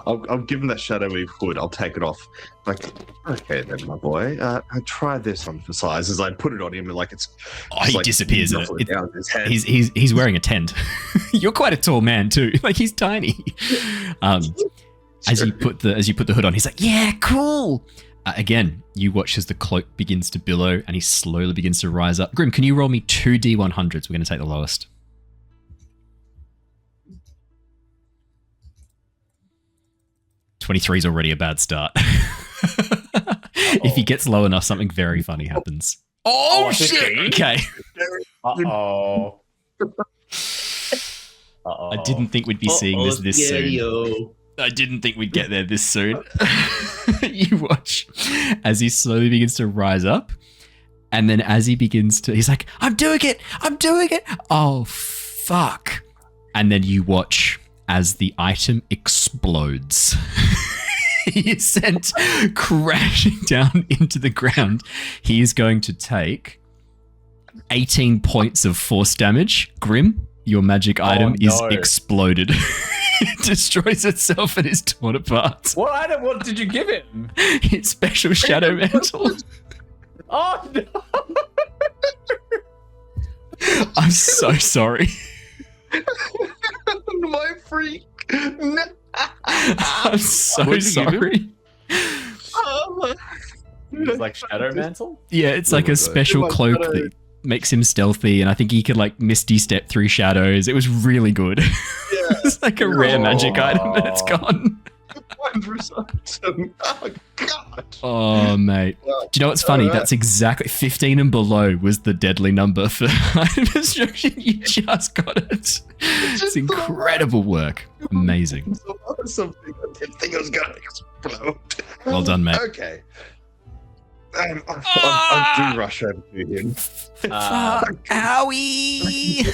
I'll give him that shadowy hood. I'll take it off. Like, okay then, my boy. I try this on for size. As I put it on him, and like it's. Oh, he like, disappears in it. ruffling down his head. He's wearing a tent. You're quite a tall man too. Like he's tiny. As you put the hood on, he's like, "Yeah, cool." Again, you watch as the cloak begins to billow and he slowly begins to rise up. Grim, can you roll me 2 D100s? We're going to take the lowest. 23 is already a bad start. If he gets low enough, something very funny happens. Oh, shit! Okay. Uh-oh. I didn't think we'd be seeing this soon. I didn't think we'd get there this soon. You watch as he slowly begins to rise up. And then as he begins to, he's like, I'm doing it. Oh, fuck. And then you watch as the item explodes. He is sent crashing down into the ground. He is going to take 18 points of force damage. Grim, your magic item is exploded. It destroys itself and is torn apart. What did you give him? His special shadow mantle. Oh no! I'm so sorry. My freak. No. I'm so sorry. It's like Shadow Mantle? Yeah, it's like a special cloak that makes him stealthy, and I think he could like misty step through shadows. It was really good. It's like a rare magic item, and it's gone. Oh god. Oh mate. Do you know what's funny? That's exactly 15 and below was the deadly number for item destruction. You just got it. It's incredible work. Amazing. Something I didn't think I was gonna explode. Well done, mate. Okay. I do rush over to him. Owie!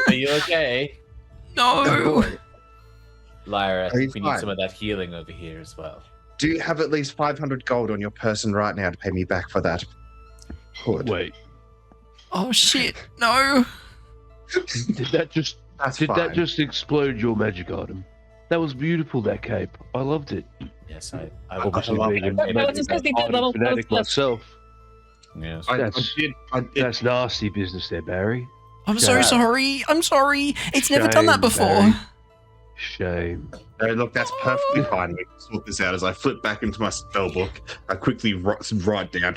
Are you okay? No. Lyra, I Are you think we fine? need some of that healing over here as well. Do you have at least 500 gold on your person right now to pay me back for that hood? Wait, Oh shit! No. did that just That's did fine. that just explode your magic item? That was beautiful. That cape, I loved it. Yes, I Obviously, love being a it. Well, it's just 'cause he did item little fanatic close myself. Yes. I That's- did. That's nasty business there, Barry. I'm so Shame. sorry. I'm sorry. It's never done that Shame, before. Barry. Shame. Look, that's perfectly fine. We can sort this out. As I flip back into my spell book, I quickly write down.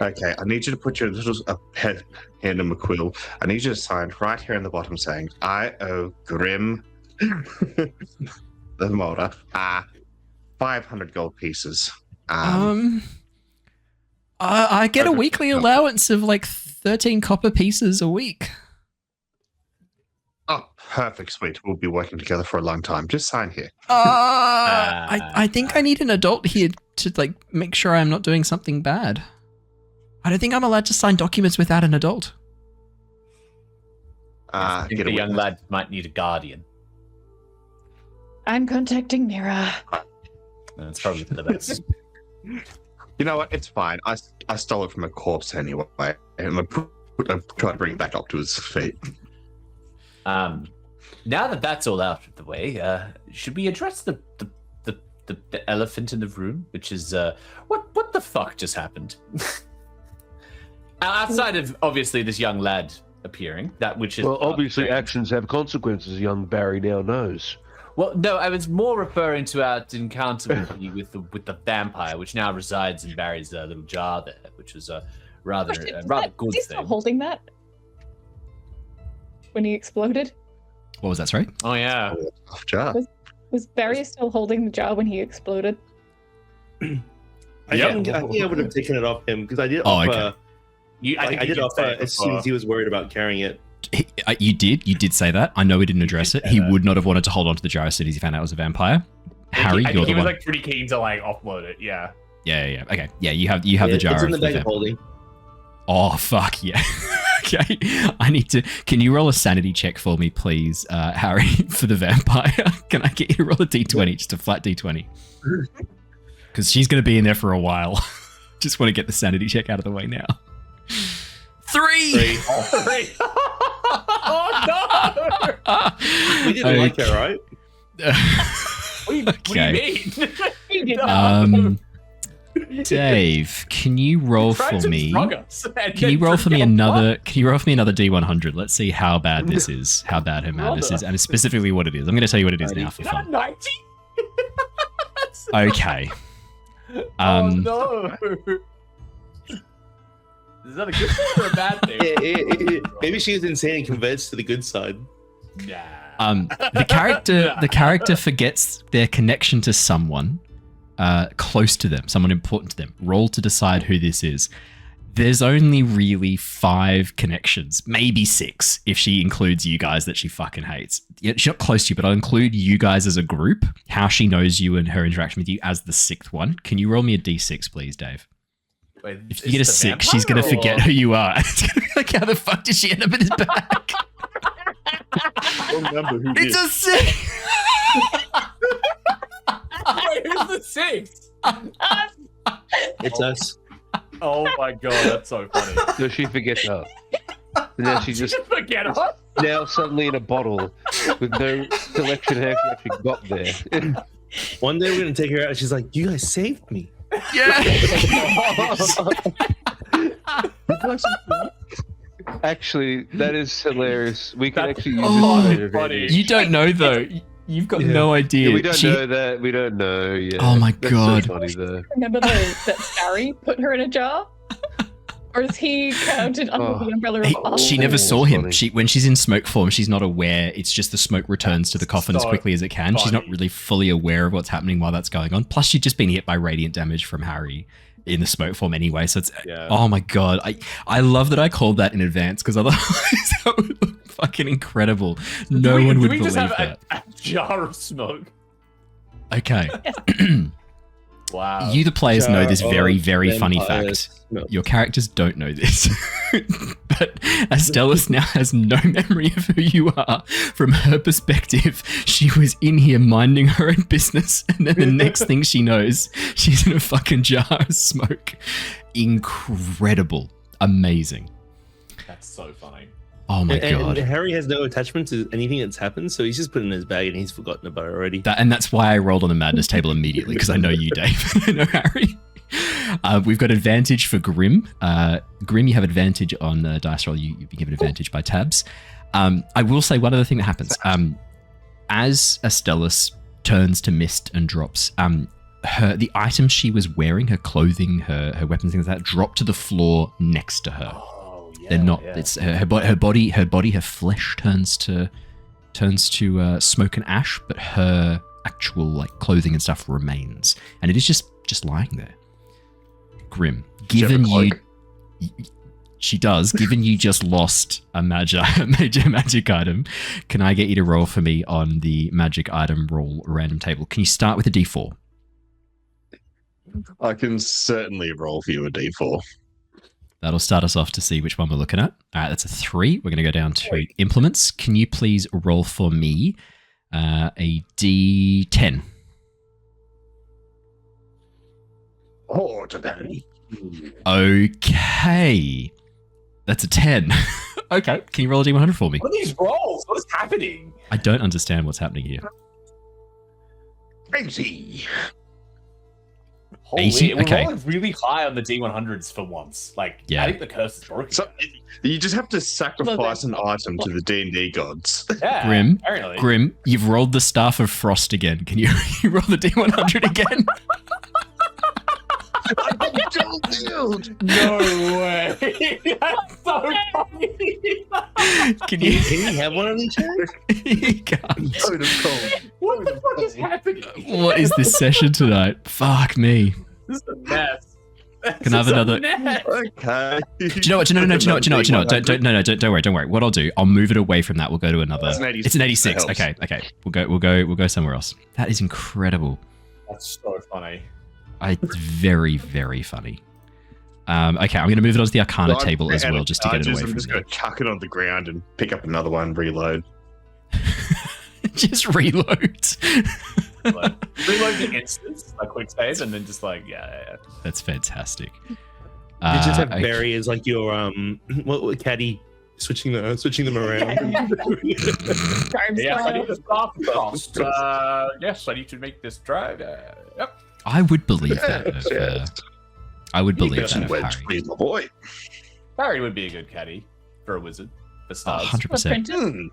Okay, I need you to put your little hand in McQuill. I need you to sign right here in the bottom saying, I owe Grim the Molder 500 gold pieces. I get a weekly allowance of like 13 copper pieces a week. Oh, perfect, sweet. We'll be working together for a long time. Just sign here. I think I need an adult here to like make sure I'm not doing something bad. I don't think I'm allowed to sign documents without an adult. I think Get the away. young lad might need a guardian. I'm contacting Mira. That's probably for the best. You know what? It's fine. I stole it from a corpse anyway, and I tried to bring it back up to his feet. Now that that's all out of the way, should we address the elephant in the room, which is what the fuck just happened? Outside of obviously this young lad appearing, that which is Well, obviously, actions have consequences. Young Barry now knows. Well, no, I was more referring to our encounter with the vampire, which now resides in Barry's little jar there, which was a rather Is good he still thing. holding that? When he exploded? What was that, sorry? Oh yeah. Tough jar. Was Barry still holding the jar when he exploded? I think I would have taken it off him because I did Oh, offer. okay. I did offer as soon as he was worried about carrying it. You did say that. I know he didn't address it. He would not have wanted to hold on to the jar as soon as he found out it was a vampire. Harry, I you're think the he was one. like pretty keen to like offload it. Yeah. Yeah. Okay. Yeah, you have the jar. It's in the of bag of vamp- holding. Oh fuck yeah. Okay. I need to. Can you roll a sanity check for me, please, Harry, for the vampire? Can I get you to roll a d20, just a flat d20? Because she's going to be in there for a while. Just want to get the sanity check out of the way now. 3. Oh no! We didn't like her, right? What do you mean? He did not. Dave, can you roll Tried for to me? drug us and Can you then roll for me forget another? Can you roll for me another D100? Let's see how bad this is. How bad her madness is, and specifically what it is. I'm going to tell you what it is now for what? fun. 90? Okay. Oh no! Is that a good thing or a bad thing? Maybe she was insane and converts to the good side. Nah. The character forgets their connection to someone close to them, someone important to them. Roll to decide who this is. There's only really 5 connections, maybe 6, if she includes you guys that she fucking hates. Yeah, she's not close to you, but I'll include you guys as a group, how she knows you and her interaction with you as the 6th one. Can you roll me a d6, please, Dave? Wait, If you get a 6, she's going to forget who you are. It's going to be like, how the fuck did she end up in his bag? Remember who It's a 6! Wait, who's the 6? It's us. Oh my god, that's so funny. So she forgets us. And now she just Forget us. now suddenly in a bottle with no selection how she actually got there. One day we're gonna take her out. And she's like, "You guys saved me." Yeah. Actually, that is hilarious. We can That's actually use Oh, this as funny. advantage. You don't know, though. You've got no idea. Yeah, we don't She- know that. We don't know. Yeah. Oh my That's God. So funny though. Remember that Barry put her in a jar? Or is he counted under the umbrella of us? She never Oh, saw that's him. funny. When she's in smoke form, she's not aware. It's just the smoke returns to the coffin as So quickly as it can. She's not funny. really fully aware of what's happening while that's going on. Plus, she'd just been hit by radiant damage from Harry in the smoke form anyway. So it's oh my god. I love that I called that in advance because otherwise that would look fucking incredible. No one would do we believe just have that. a jar of smoke? Okay. Wow. You, the players, know this Jar very, of very funny vampire fact. smoke. Your characters don't know this. But Astellas now has no memory of who you are. From her perspective, she was in here minding her own business, and then the next thing she knows, she's in a fucking jar of smoke. Incredible. Amazing. That's so funny. Oh my And god. Harry has no attachment to anything that's happened, so he's just put it in his bag and he's forgotten about it already. And that's why I rolled on the madness table immediately, because I know you, Dave. I know Harry. We've got advantage for Grim. Grim, you have advantage on the dice roll. You've been given advantage by tabs. I will say one other thing that happens. As Astellas turns to mist and drops, the items she was wearing, her clothing, her weapons, things like that, drop to the floor next to her. Oh yeah. They're not. Yeah. It's her body. Her flesh turns to smoke and ash, but her actual like clothing and stuff remains, and it is just lying there. Grim, given you, she does. Given you just lost a major magic item, can I get you to roll for me on the magic item roll random table? Can you start with a D4? I can certainly roll for you a D4. That'll start us off to see which one we're looking at. All right, that's a 3. We're going to go down to implements. Can you please roll for me a D10? Oh, today. Okay. That's a 10. Okay. Can you roll a D100 for me? What are these rolls? What is happening? I don't understand what's happening here. 80. Holy, 80? we're Okay. rolling really high on the D100s for once. Like, Yeah. I think the curse is broken. So you just have to sacrifice an item to the D&D gods. Yeah, Grim, apparently. Grim, you've rolled the Staff of Frost again. Can you roll the D100 again? No way. That's so funny. Can you? Can you have one of these? You can't. What the fuck is happening? What is this session tonight? Fuck me. This is a mess. Can I have another? Okay. Do you know what? No. Don't worry. What I'll do, I'll move it away from that. We'll go to another. It's an 86. It's an 86. Okay. We'll go somewhere else. That is incredible. That's so funny. It's very, very funny. Okay, I'm going to move it onto the Arcana table as well, just to get it away from I'm just there. going to chuck it on the ground and pick up another one, reload. Just reload. Reload the instance, like quick save, and then just like, yeah. That's fantastic. You just have okay. barriers like your what caddy switching them around. Yes, I need to stop fast. Yes, I need to make this drive. Yep. I would believe that. Yes. I would believe Some that of wedge, Harry. please, my boy. Barry would be a good caddy for a wizard. For stars. 100%.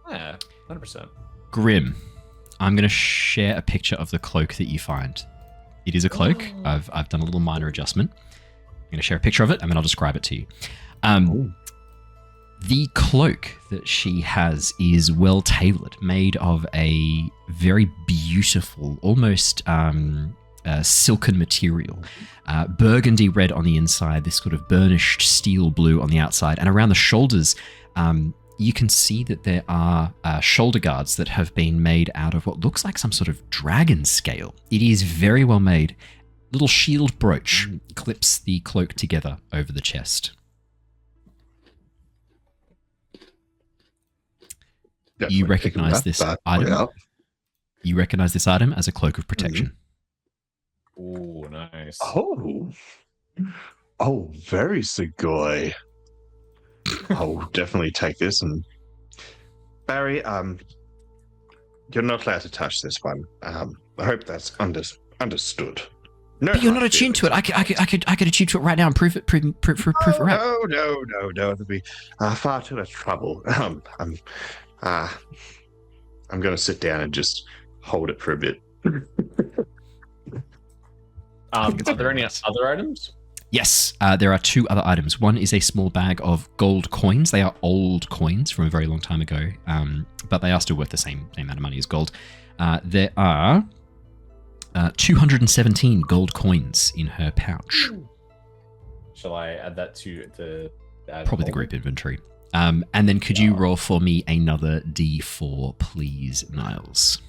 Yeah, 100%. Grim, I'm going to share a picture of the cloak that you find. It is a cloak. I've done a little minor adjustment. I'm going to share a picture of it, and then I'll describe it to you. The cloak that she has is well tailored, made of a very beautiful, almost silken material. Burgundy red on the inside, this sort of burnished steel blue on the outside, and around the shoulders, you can see that there are shoulder guards that have been made out of what looks like some sort of dragon scale. It is very well made. Little shield brooch clips the cloak together over the chest. You recognize this item. You recognize this item as a cloak of protection. Ooh, nice. Oh, very Sugoi. I'll definitely take this. And Barry, you're not allowed to touch this one. I hope that's understood. No, but you're not attuned to it. I could attune to it right now and prove it right. No. There'd be far too much trouble. I'm going to sit down and just hold it for a bit. Are there any other items? Yes, there are two other items. One is a small bag of gold coins. They are old coins from a very long time ago, but they are still worth the same amount of money as gold. There are 217 gold coins in her pouch. Shall I add that to the... Probably the group inventory. And then could you roll for me another D4, please, Niles?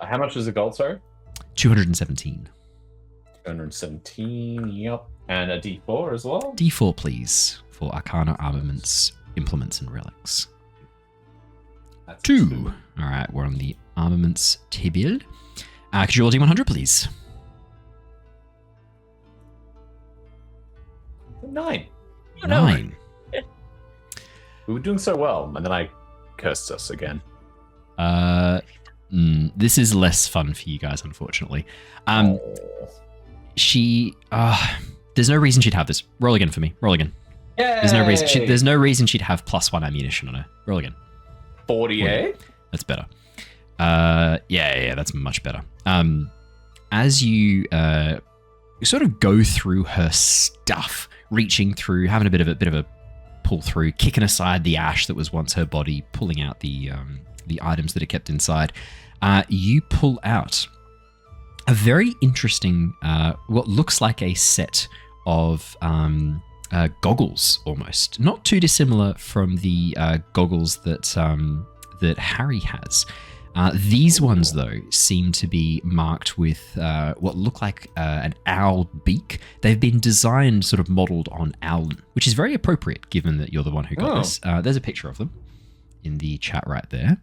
How much is the gold, sorry? 217. 217, yep. And a D4 as well? D4, please, for Arcana, Armaments, Implements, and Relics. That's 2. All right, we're on the Armaments table. Could you roll D100, please? 9. 9. We were doing so well, and then I cursed us again. This is less fun for you guys, unfortunately. There's no reason she'd have this. Roll again for me. Roll again. Yay! There's no reason she'd have +1 ammunition on her. Roll again. 48? That's better. Yeah, that's much better. As you sort of go through her stuff, reaching through, having a bit of a pull through, kicking aside the ash that was once her body, pulling out the items that are kept inside, you pull out a very interesting, what looks like a set of goggles, almost. Not too dissimilar from the goggles that Harry has. These ones, though, seem to be marked with what look like an owl beak. They've been designed, sort of modeled on Owlin, which is very appropriate given that you're the one who got this. There's a picture of them in the chat right there.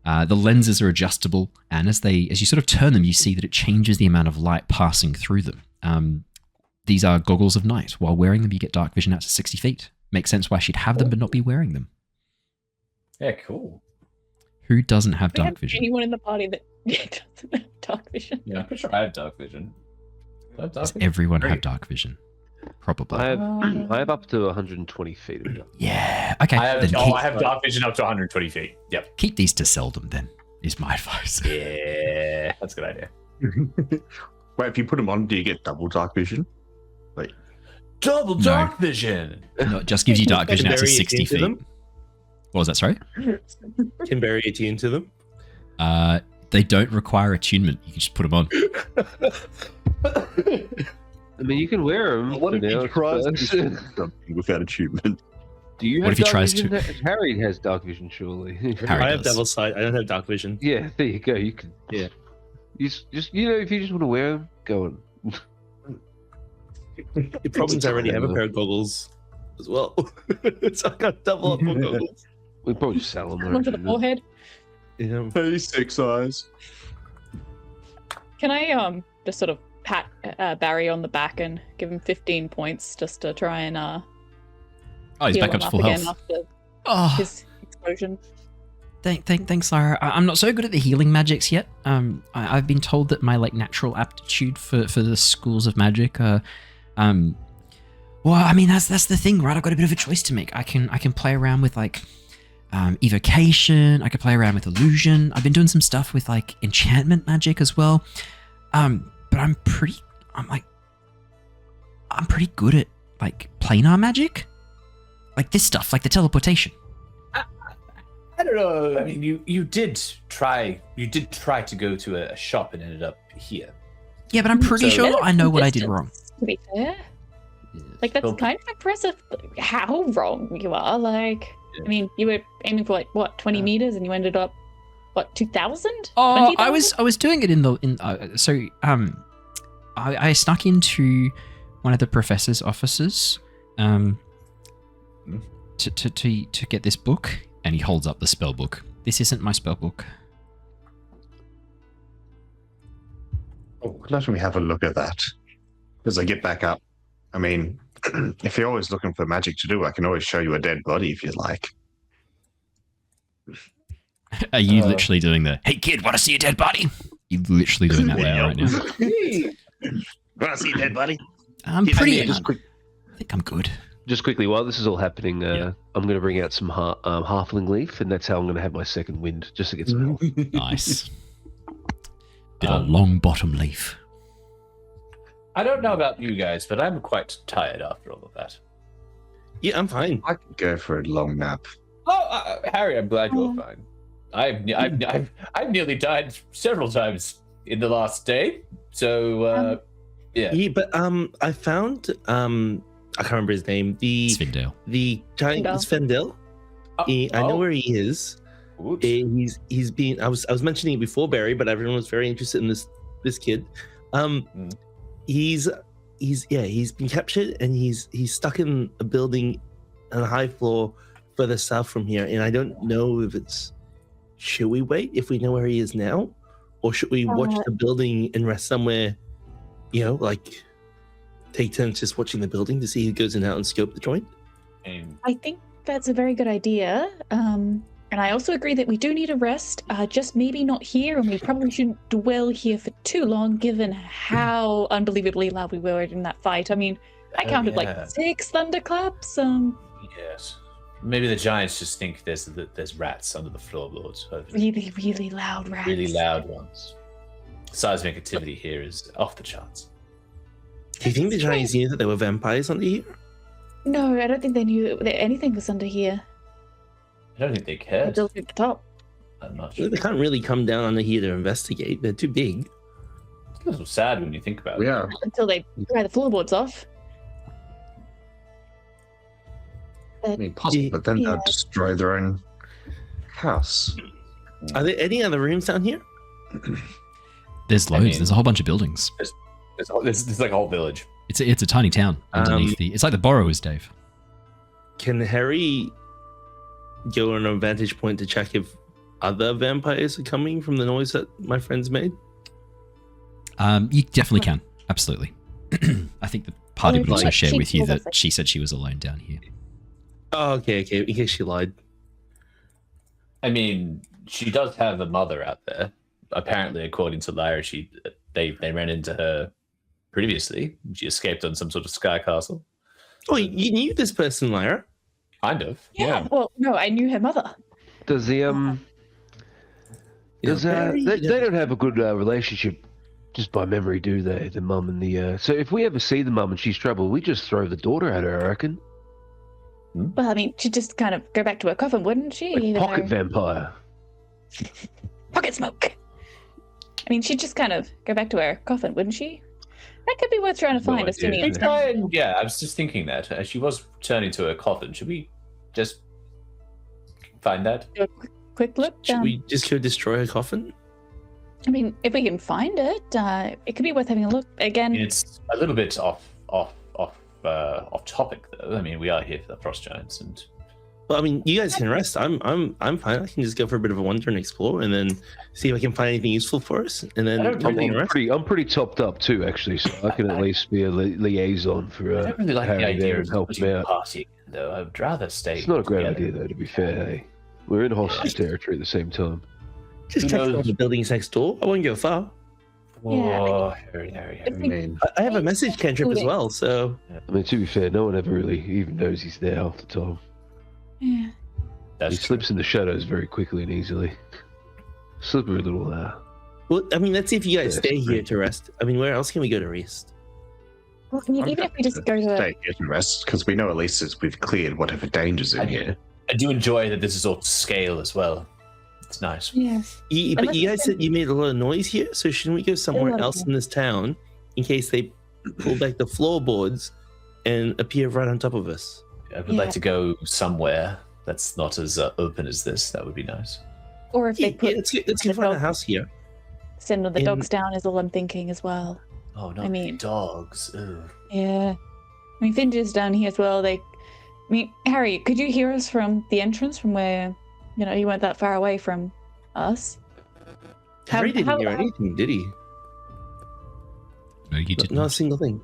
The lenses are adjustable, and as you sort of turn them, you see that it changes the amount of light passing through them. These are goggles of night. While wearing them, you get dark vision out to 60 feet. Makes sense why she'd have them but not be wearing them. Yeah, cool. Who doesn't have dark vision? Anyone in the party that doesn't have dark vision? Yeah, I'm pretty sure I have dark vision. Does everyone have dark vision? Probably. I have up to 120 feet of dark. Yeah. Okay. I have dark vision up to 120 feet. Yep. Keep these to seldom, then, is my advice. Yeah, that's a good idea. Wait, if you put them on, do you get double dark vision? Double dark vision! No, it just gives you dark vision out to 60 feet. What was that? Sorry. Can Barry attune to them? They don't require attunement. You can just put them on. I mean, you can wear them. What if he tries to do something without achievement? Do you What have if he dark tries vision? to? Harry has dark vision, surely. Harry I have does. Devil's Sight. I don't have Dark Vision. Yeah, there you go. You can. Yeah. You just if you just want to wear them, go on. The problem's I already have a pair of goggles as well. So I got double up on goggles. We probably just sell them. One for the forehead. Yeah. Hey, 6 eyes. Can I just sort of pat Barry on the back and give him 15 points just to try and Oh, he's heal back up him to full again health. after Oh, his explosion? thanks, Lyra. I'm not so good at the healing magics yet. I've been told that my like natural aptitude for the schools of magic are, well, I mean that's the thing, right? I've got a bit of a choice to make. I can play around with like evocation. I could play around with illusion. I've been doing some stuff with like enchantment magic as well. But I'm pretty good at like planar magic, like this stuff, like the teleportation. I don't know. I mean, you did try to go to a shop and ended up here. Yeah, but I'm pretty So- sure I know what I did wrong. To be fair, like that's Well- kind of impressive. How wrong you are. Like, I mean, you were aiming for like what 20 meters, and you ended up what 2,000? Oh, I was doing it I snuck into one of the professor's offices, to get this book, and he holds up the spell book. This isn't my spell book. Oh, let me have a look at that. As I get back up, I mean, if you're always looking for magic to do, I can always show you a dead body if you'd like. Are you literally doing the, hey kid, want to see a dead body? You literally doing that right now. Want to see a dead body? I'm Yeah, pretty. I mean, just quick. I think I'm good. Just quickly, while this is all happening, Yeah. I'm going to bring out some halfling leaf, and that's how I'm going to have my second wind, just to get some health. Nice. Bit of long bottom leaf. I don't know about you guys, but I'm quite tired after all of that. Yeah, I'm fine. I could go for a long nap. Oh, Harry, I'm glad you're fine. I've nearly died several times in the last day. So yeah. Yeah, but I found I can't remember his name. Svindale. The giant Svendel. I know where he is. Oops. He's been. I was mentioning it before, Barry, but everyone was very interested in this kid. He's been captured, and he's stuck in a building on a high floor further south from here. And I don't know if it's, should we wait if we know where he is now, or should we watch the building and rest somewhere? You know, like take turns just watching the building to see who goes in and out and scope the joint. I think that's a very good idea. And I also agree that we do need a rest, just maybe not here, and we probably shouldn't dwell here for too long, given how unbelievably loud we were in that fight. I mean, I counted like 6 thunderclaps. Yes. Maybe the giants just think there's rats under the floorboards. Really, really loud rats. Really loud ones. Seismic activity here is off the charts. Do you think the Chinese knew that there were vampires under here? No, I don't think they knew that anything was under here. I don't think they cared Until at the top. that much. They can't really come down under here to investigate. They're too big. It's a little sad when you think about it. Yeah. Until they pry the floorboards off. I mean, possible, but then Yeah. they'll destroy their own house. Are there any other rooms down here? There's I loads. mean- There's a whole bunch of buildings. There's like a whole village. It's a tiny town underneath the. It's like the Borrowers, Dave. Can Harry go on a vantage point to check if other vampires are coming from the noise that my friends made? You definitely can. Absolutely. I think the party would also Like, share she with you told us that that- she said she was alone down here. Oh, okay. In case she lied. I mean, she does have a mother out there. Apparently, according to Lyra, they ran into her previously. She escaped on some sort of sky castle. Oh, you knew this person, Lyra? Kind of. Yeah. Well, no, I knew her mother. Does the You know, Barry, they don't have a good relationship just by memory, do they? The mum and the so if we ever see the mum and she's trouble, we just throw the daughter at her, I reckon. Well, I mean, she'd just kind of go back to her coffin, wouldn't she? Like Even pocket though- vampire. Pocket smoke. I mean, she'd just kind of go back to her coffin, wouldn't she? That could be worth trying to find, assuming it's Yeah, I was just thinking that. As she was turning to her coffin, should we just find that? do a quick look. Should we just go destroy her coffin? I mean, if we can find it, it could be worth having a look again. It's a little bit off topic, though. I mean, we are here for the frost giants, and Well, I mean, you guys can rest. I'm fine. I can just go for a bit of a wander and explore, and then see if I can find anything useful for us, and then I'm pretty topped up too, actually, so I can at least be a liaison for I don't really like the Harry idea there of and help him putting a out. party, though. I'd rather stay. It's not a great together. idea, though. To be fair, hey, we're in hostage territory at the same time. Just Who check knows? out the buildings next door. I won't go far. Oh, Harry. If we- I have a message cantrip as well, so I mean, to be fair, no one ever really even knows he's there half the time. Yeah. That's He slips in the shadows very quickly and easily. Slippery little well, I mean, let's see if you guys Yeah, stay true. here to rest. I mean, where else can we go to rest? Well, I mean, even if we just go to stay here and rest, because we know at least as we've cleared whatever dangers in here. I do enjoy that this is all to scale as well. It's nice. yeah. But Unless you guys it's said you made a lot of noise here, so shouldn't we go somewhere lot of else in this town in case they pull back the floorboards and appear right on top of us? I would like to go somewhere that's not as open as this. That would be nice. Or if they put let's go the find a dog- house here. send the in- dogs down is all I'm thinking as well. Oh, not I mean- dogs. Ugh. Yeah. I mean, Finch down here as well. I mean, Harry, could you hear us from the entrance from where, you weren't that far away from us? Harry didn't hear anything, did he? No, you did Not a not. single thing.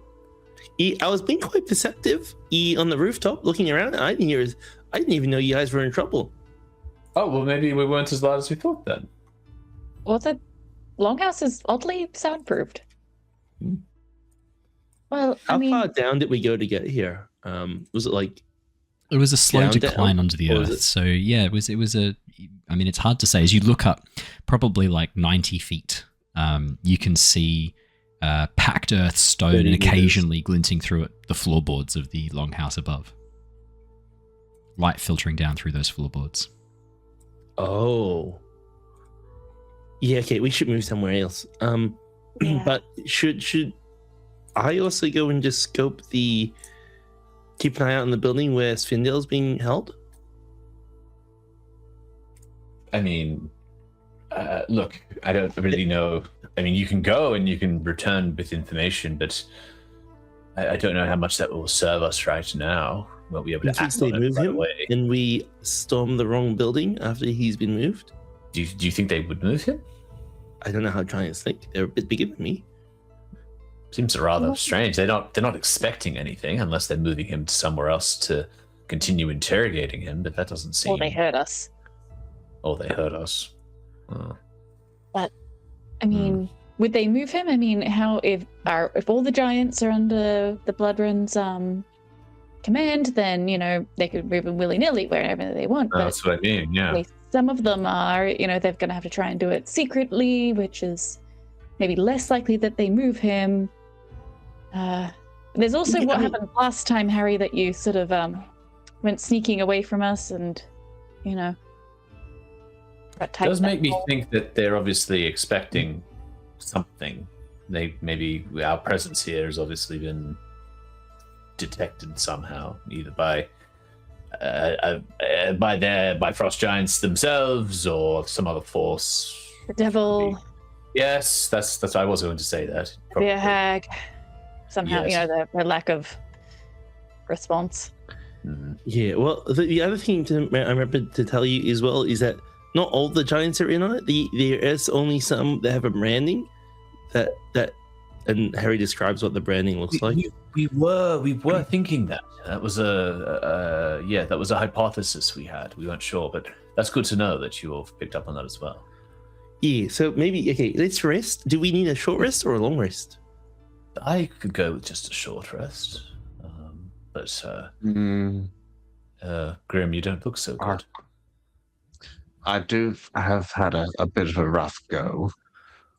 I was being quite perceptive on the rooftop, looking around. And I didn't even know you guys were in trouble. Oh, well, maybe we weren't as loud as we thought then. Well, the longhouse is oddly soundproofed. Hmm. Well, How I mean, far down did we go to get here? Was it like It was a slow Down, decline down? onto the Or was earth. it- So yeah, it was a. I mean, it's hard to say. As you look up, probably like 90 feet, you can see packed earth, stone, 30 and meters. occasionally glinting through it the floorboards of the longhouse above. Light filtering down through those floorboards. Oh. Yeah, okay, we should move somewhere else. Yeah. But should I also go and just scope keep an eye out on the building where Svindale's being held? I mean, look, I don't really know. I mean, you can go and you can return with information, but I don't know how much that will serve us right now. We'll be able In to case act they on it move right him away. and we storm the wrong building after he's been moved. Do you think they would move him? I don't know how giants think. They're a bit bigger than me. Seems rather Well- strange. They're not expecting anything unless they're moving him to somewhere else to continue interrogating him. But that doesn't seem. well, they hurt us. Oh, they hurt us. Oh. I mean, would they move him? I mean, how if all the giants are under the Bloodrun's command, then they could move him willy nilly wherever they want. But That's what I mean. Yeah. at least some of them are, they're going to have to try and do it secretly, which is maybe less likely that they move him. There's also Yeah, what I mean- happened last time, Harry, that you sort of went sneaking away from us, and got It tight does that make me hole. think that they're obviously expecting something. Maybe our presence here has obviously been detected somehow, either by frost giants themselves or some other force. The devil, Yes, that's I was going to say that. the hag. Somehow, Yes. the lack of response. Mhm. Yeah, well, the other thing I remember to tell you as well is that not all the giants are in on it. There is only some that have a branding that and Harry describes what the branding looks like. We were thinking that. That was that was a hypothesis we had. We weren't sure, but that's good to know that you all picked up on that as well. Yeah, so maybe let's rest. Do we need a short rest or a long rest? I could go with just a short rest, but Grim, you don't look so good. I have had a bit of a rough go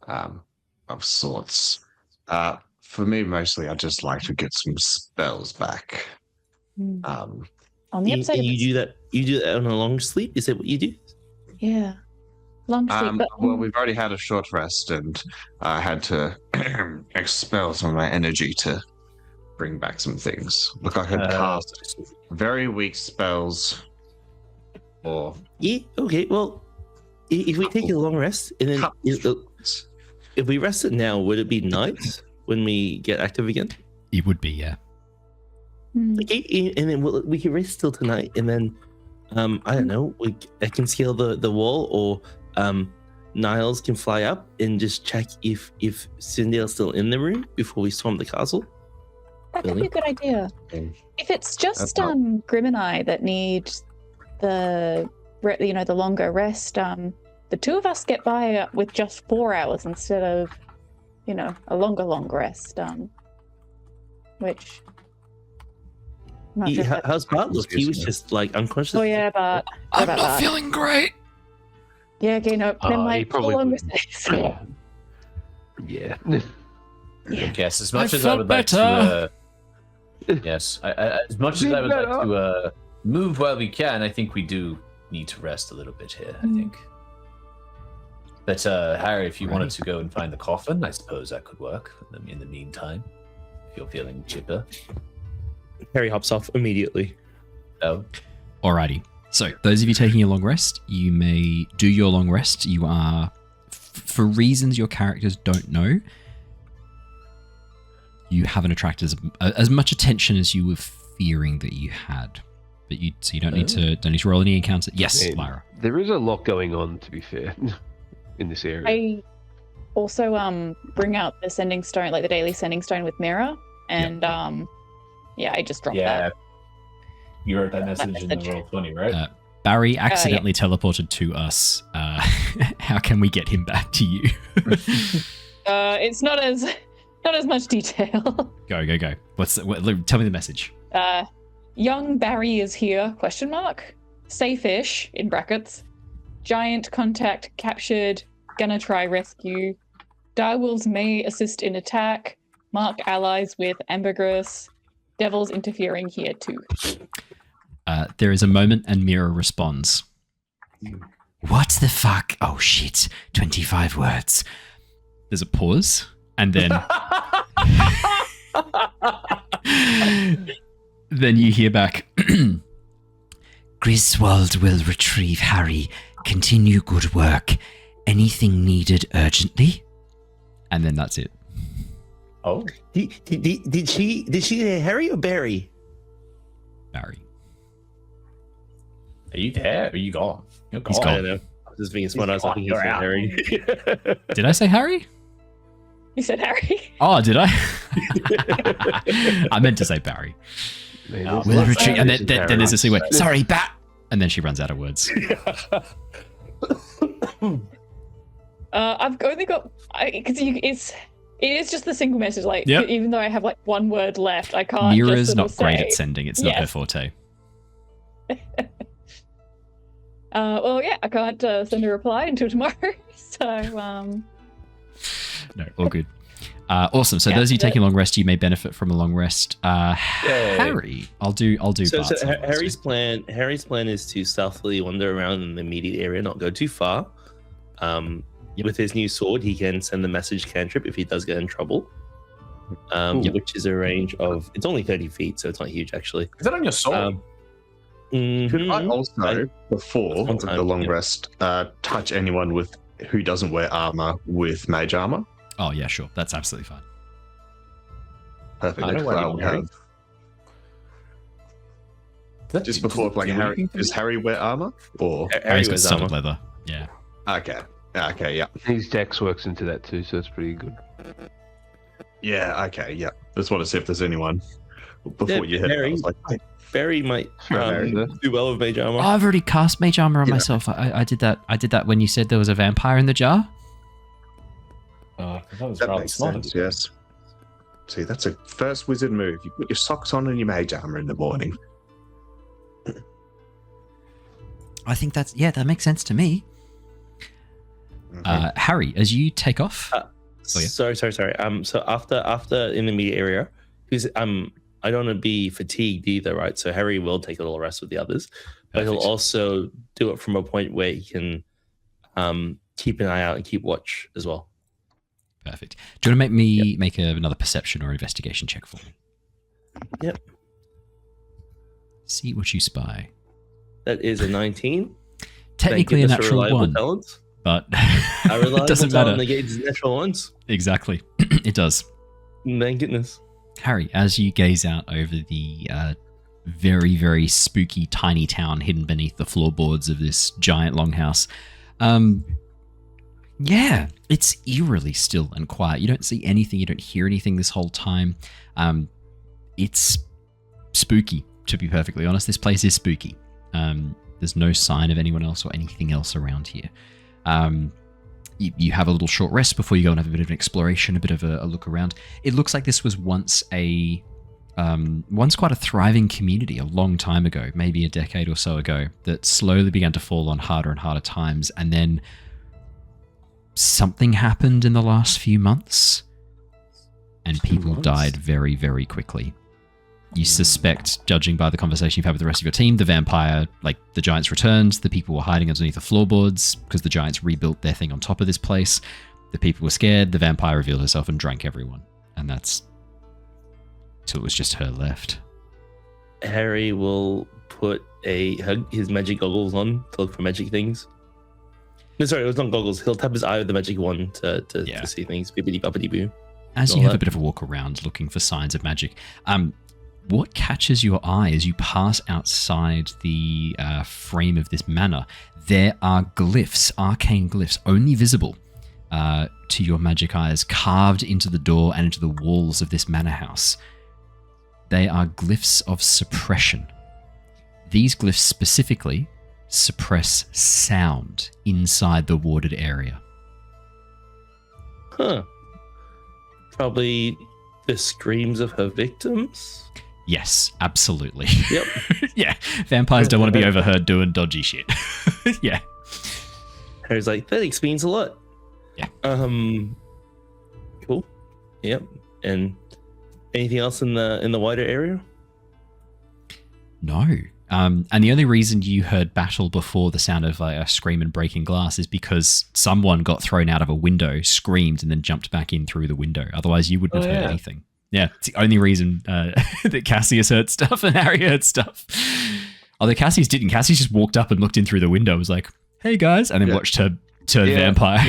of sorts. For me, mostly, I just like to get some spells back. Hmm. On the upside of you do that on a long sleep? Is that what you do? Yeah. Long sleep. But, Well, we've already had a short rest, and I had to expel some of my energy to bring back some things. Look, I could cast very weak spells. Or Yeah. Okay. Well, if we take a long rest, and then if we rest it now, would it be night when we get active again? It would be, yeah. Okay, and then we can rest till tonight, and then I don't know. I can scale the wall, or Niles can fly up and just check if Cindy's still in the room before we storm the castle. that could be a good idea. If it's just Grim and I that need the longer rest, the two of us get by with just 4 hours instead of a long rest, which I'm not sure How's Bart look? He was just like unconscious. oh yeah, but I'm not feeling great. yeah, okay, no, then he like probably longer wouldn't. stays. Yeah. Yes, as much I as I felt would like better. to, yes, as much as I would like to move while we can, I think we do need to rest a little bit here. I think. But Harry, if you wanted to go and find the coffin, I suppose that could work. In the meantime, if you're feeling chipper. Harry hops off immediately. Oh. Alrighty. So, those of you taking a long rest, you may do your long rest. You are, for reasons your characters don't know, you haven't attracted as much attention as you were fearing that you had. But you don't need to roll any encounters. Yes, Lyra. There is a lot going on, to be fair, in this area. I also bring out the sending stone, like the daily sending stone with mirror, and I just dropped that. You wrote that message in the Roll20, right? Barry accidentally teleported to us. How can we get him back to you? It's not as much detail. Go. Tell me the message. Young Barry is here, ? Safe-ish, in brackets. Giant contact captured, gonna try rescue. Direwolves may assist in attack. Mark allies with ambergris. Devils interfering here too. There is a moment and Mira responds. What the fuck? Oh shit, 25 words. There's a pause, and then... then you hear back... Griswold will retrieve Harry. Continue good work. Anything needed urgently? And then that's it. Oh. Did she say Harry or Barry? Barry. Are you there? Are you gone? You're gone. He's gone. I don't know. I was just being smart. I was thinking he said Harry. Did I say Harry? You said Harry. Oh, did I? I meant to say Barry. Will retreat, and then there's a scene where, sorry, Bat, and then she runs out of words. I've only got because it is just the single message. Like even though I have like one word left, I can't. Mira's not great at sending. It's not her forte. Well, yeah, I can't send a reply until tomorrow. So no, all good. Awesome. So those of you taking a long rest, you may benefit from a long rest. Harry, I'll do. So Harry's plan is to stealthily wander around in the immediate area, not go too far. With his new sword, he can send the message cantrip if he does get in trouble. Which is a range of, it's only 30 feet, so it's not huge actually. Is that on your sword? Could I also, before the long rest, touch anyone who doesn't wear armor with mage armor? Oh yeah, sure. That's absolutely fine. Perfect. Just before, like, Harry, does Harry wear armor? Or Harry's got solid leather. Yeah. Okay, yeah. His dex works into that too, so it's pretty good. Yeah, okay, yeah. Just want to see if there's anyone before you hit it. I was like, hey. Barry might do well with mage armor. Oh, I've already cast mage armor on myself. I did that when you said there was a vampire in the jar. That makes sense, yes. See, that's a first wizard move. You put your socks on and your mage armor in the morning. I think that makes sense to me. Harry, as you take off. Sorry. So after in the immediate area, because I don't want to be fatigued either, right? So Harry will take a little rest with the others, but he'll Perfect. also do it from a point where he can keep an eye out and keep watch as well. Perfect. Do you want to make me make another perception or investigation check for me? Yep. See what you spy. That is a 19. Technically a natural one, talent. but A reliable it doesn't talent matter. negates natural ones. Exactly. It does. Thank goodness. Harry, as you gaze out over the very, very spooky tiny town hidden beneath the floorboards of this giant longhouse, yeah, it's eerily still and quiet. You don't see anything, you don't hear anything this whole time. It's spooky, to be perfectly honest. This place is spooky. There's no sign of anyone else or anything else around here. You have a little short rest before you go and have a bit of an exploration, a bit of a look around. It looks like this was once quite a thriving community a long time ago, maybe a decade or so ago, that slowly began to fall on harder and harder times. And then something happened in the last few months and people died very, very quickly. You suspect, judging by the conversation you've had with the rest of your team, the vampire, like the giants returned, the people were hiding underneath the floorboards because the giants rebuilt their thing on top of this place. The people were scared, the vampire revealed herself and drank everyone. And that's till it was just her left. Harry will put his magic goggles on to look for magic things. No, sorry, it was not goggles. He'll tap his eye with the magic wand to see things. Bippity boppity boo. As you have a bit of a walk around looking for signs of magic, what catches your eye as you pass outside the frame of this manor? There are glyphs, arcane glyphs, only visible to your magic eyes, carved into the door and into the walls of this manor house. They are glyphs of suppression. These glyphs specifically suppress sound inside the warded area. Huh. Probably the screams of her victims? Yes, absolutely. Yep. Yeah, vampires don't want to be overheard doing dodgy shit. Yeah. Harry's like, that explains a lot. Yeah. Cool. Yep. And anything else in the wider area? No. And the only reason you heard battle before the sound of a scream and breaking glass is because someone got thrown out of a window, screamed, and then jumped back in through the window. Otherwise, you wouldn't have heard anything. Yeah, it's the only reason that Cassius heard stuff and Harry heard stuff. Although Cassius didn't. Cassius just walked up and looked in through the window, was like, hey guys, and then watched her turn vampire.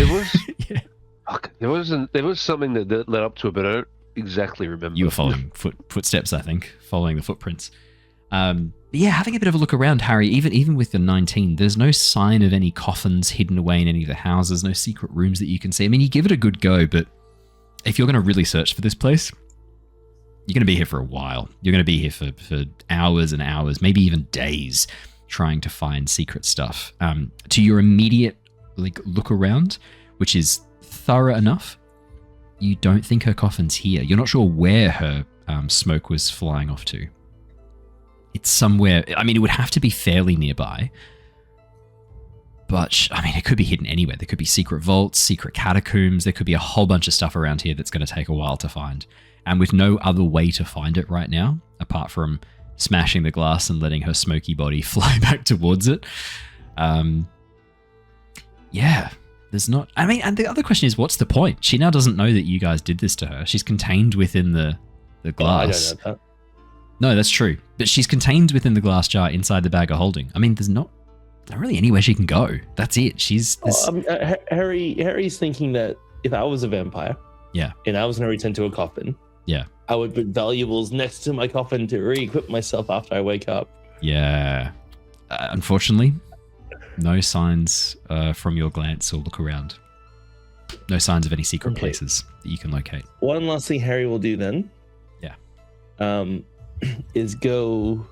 There was something that led up to it, but I don't exactly remember. You were following footsteps, I think, following the footprints. Yeah, having a bit of a look around, Harry, even with the 19, there's no sign of any coffins hidden away in any of the houses, no secret rooms that you can see. I mean, you give it a good go, but if you're going to really search for this place, you're going to be here for a while. You're going to be here for hours and hours, maybe even days, trying to find secret stuff. To your immediate look around, which is thorough enough, you don't think her coffin's here. You're not sure where her smoke was flying off to. It's somewhere, I mean, it would have to be fairly nearby. But, I mean, it could be hidden anywhere. There could be secret vaults, secret catacombs. There could be a whole bunch of stuff around here that's going to take a while to find. And with no other way to find it right now, apart from smashing the glass and letting her smoky body fly back towards it. Yeah, there's not... I mean, and the other question is, what's the point? She now doesn't know that you guys did this to her. She's contained within the glass. I don't know that. No, that's true. But she's contained within the glass jar inside the bag of holding. I mean, there's not really anywhere she can go. That's it. Harry's thinking that if I was a vampire, and I was going to return to a coffin, I would put valuables next to my coffin to re-equip myself after I wake up. Yeah. Unfortunately, no signs from your glance or look around. No signs of any secret places that you can locate. One last thing Harry will do then. Is go...